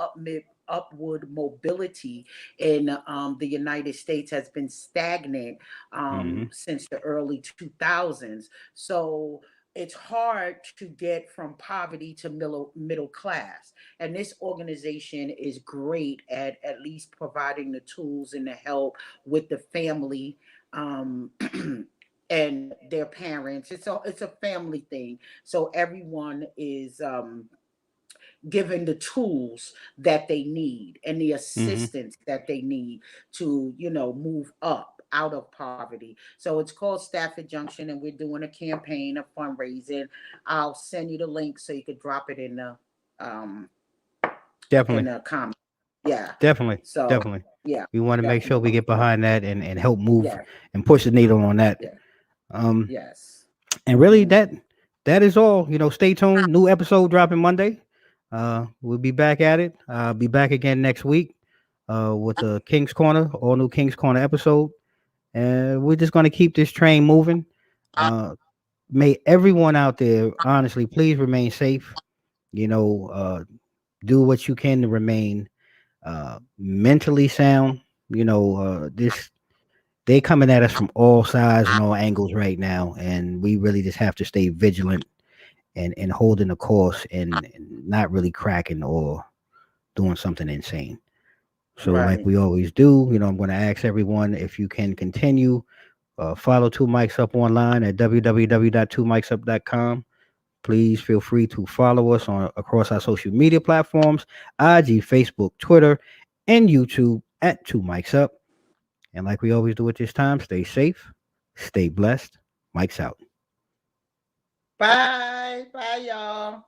upward mobility in the United States has been stagnant Hmm. since the early 2000s. So it's hard to get from poverty to middle class. And this organization is great at least providing the tools and the help with the family and their parents. It's a family thing. So everyone is given the tools that they need and the Hmm. assistance that they need to, move up out of poverty. So it's called Stafford Junction, and we're doing a campaign of fundraising. I'll send you the link so you could drop it um in Definitely. the comment. Yeah. Definitely. So Definitely. yeah, We want to make sure we definitely. get behind that and help move Yeah. and push the needle on that. Yeah. Um, Yes. and really Mm. that is all. Stay tuned. New episode dropping Monday. We'll be back at it. Be back again next week with the King's Corner, all new King's Corner episode. And we're just gonna keep this train moving. Uh, may everyone out there honestly please remain safe. You know, do what you can to remain mentally sound. This they coming at us from all sides and all angles right now, and we really just have to stay vigilant and holding the course and not really cracking or doing something insane. So, like Right. we always do, I'm going to ask everyone if you can continue follow Two Mics Up online at www.twomicsup.com. Please feel free to follow us on across our social media platforms: IG, Facebook, Twitter, and YouTube at Two Mics Up. And like we always do at this time, stay safe, stay blessed. Mics out. Bye. Bye, y'all.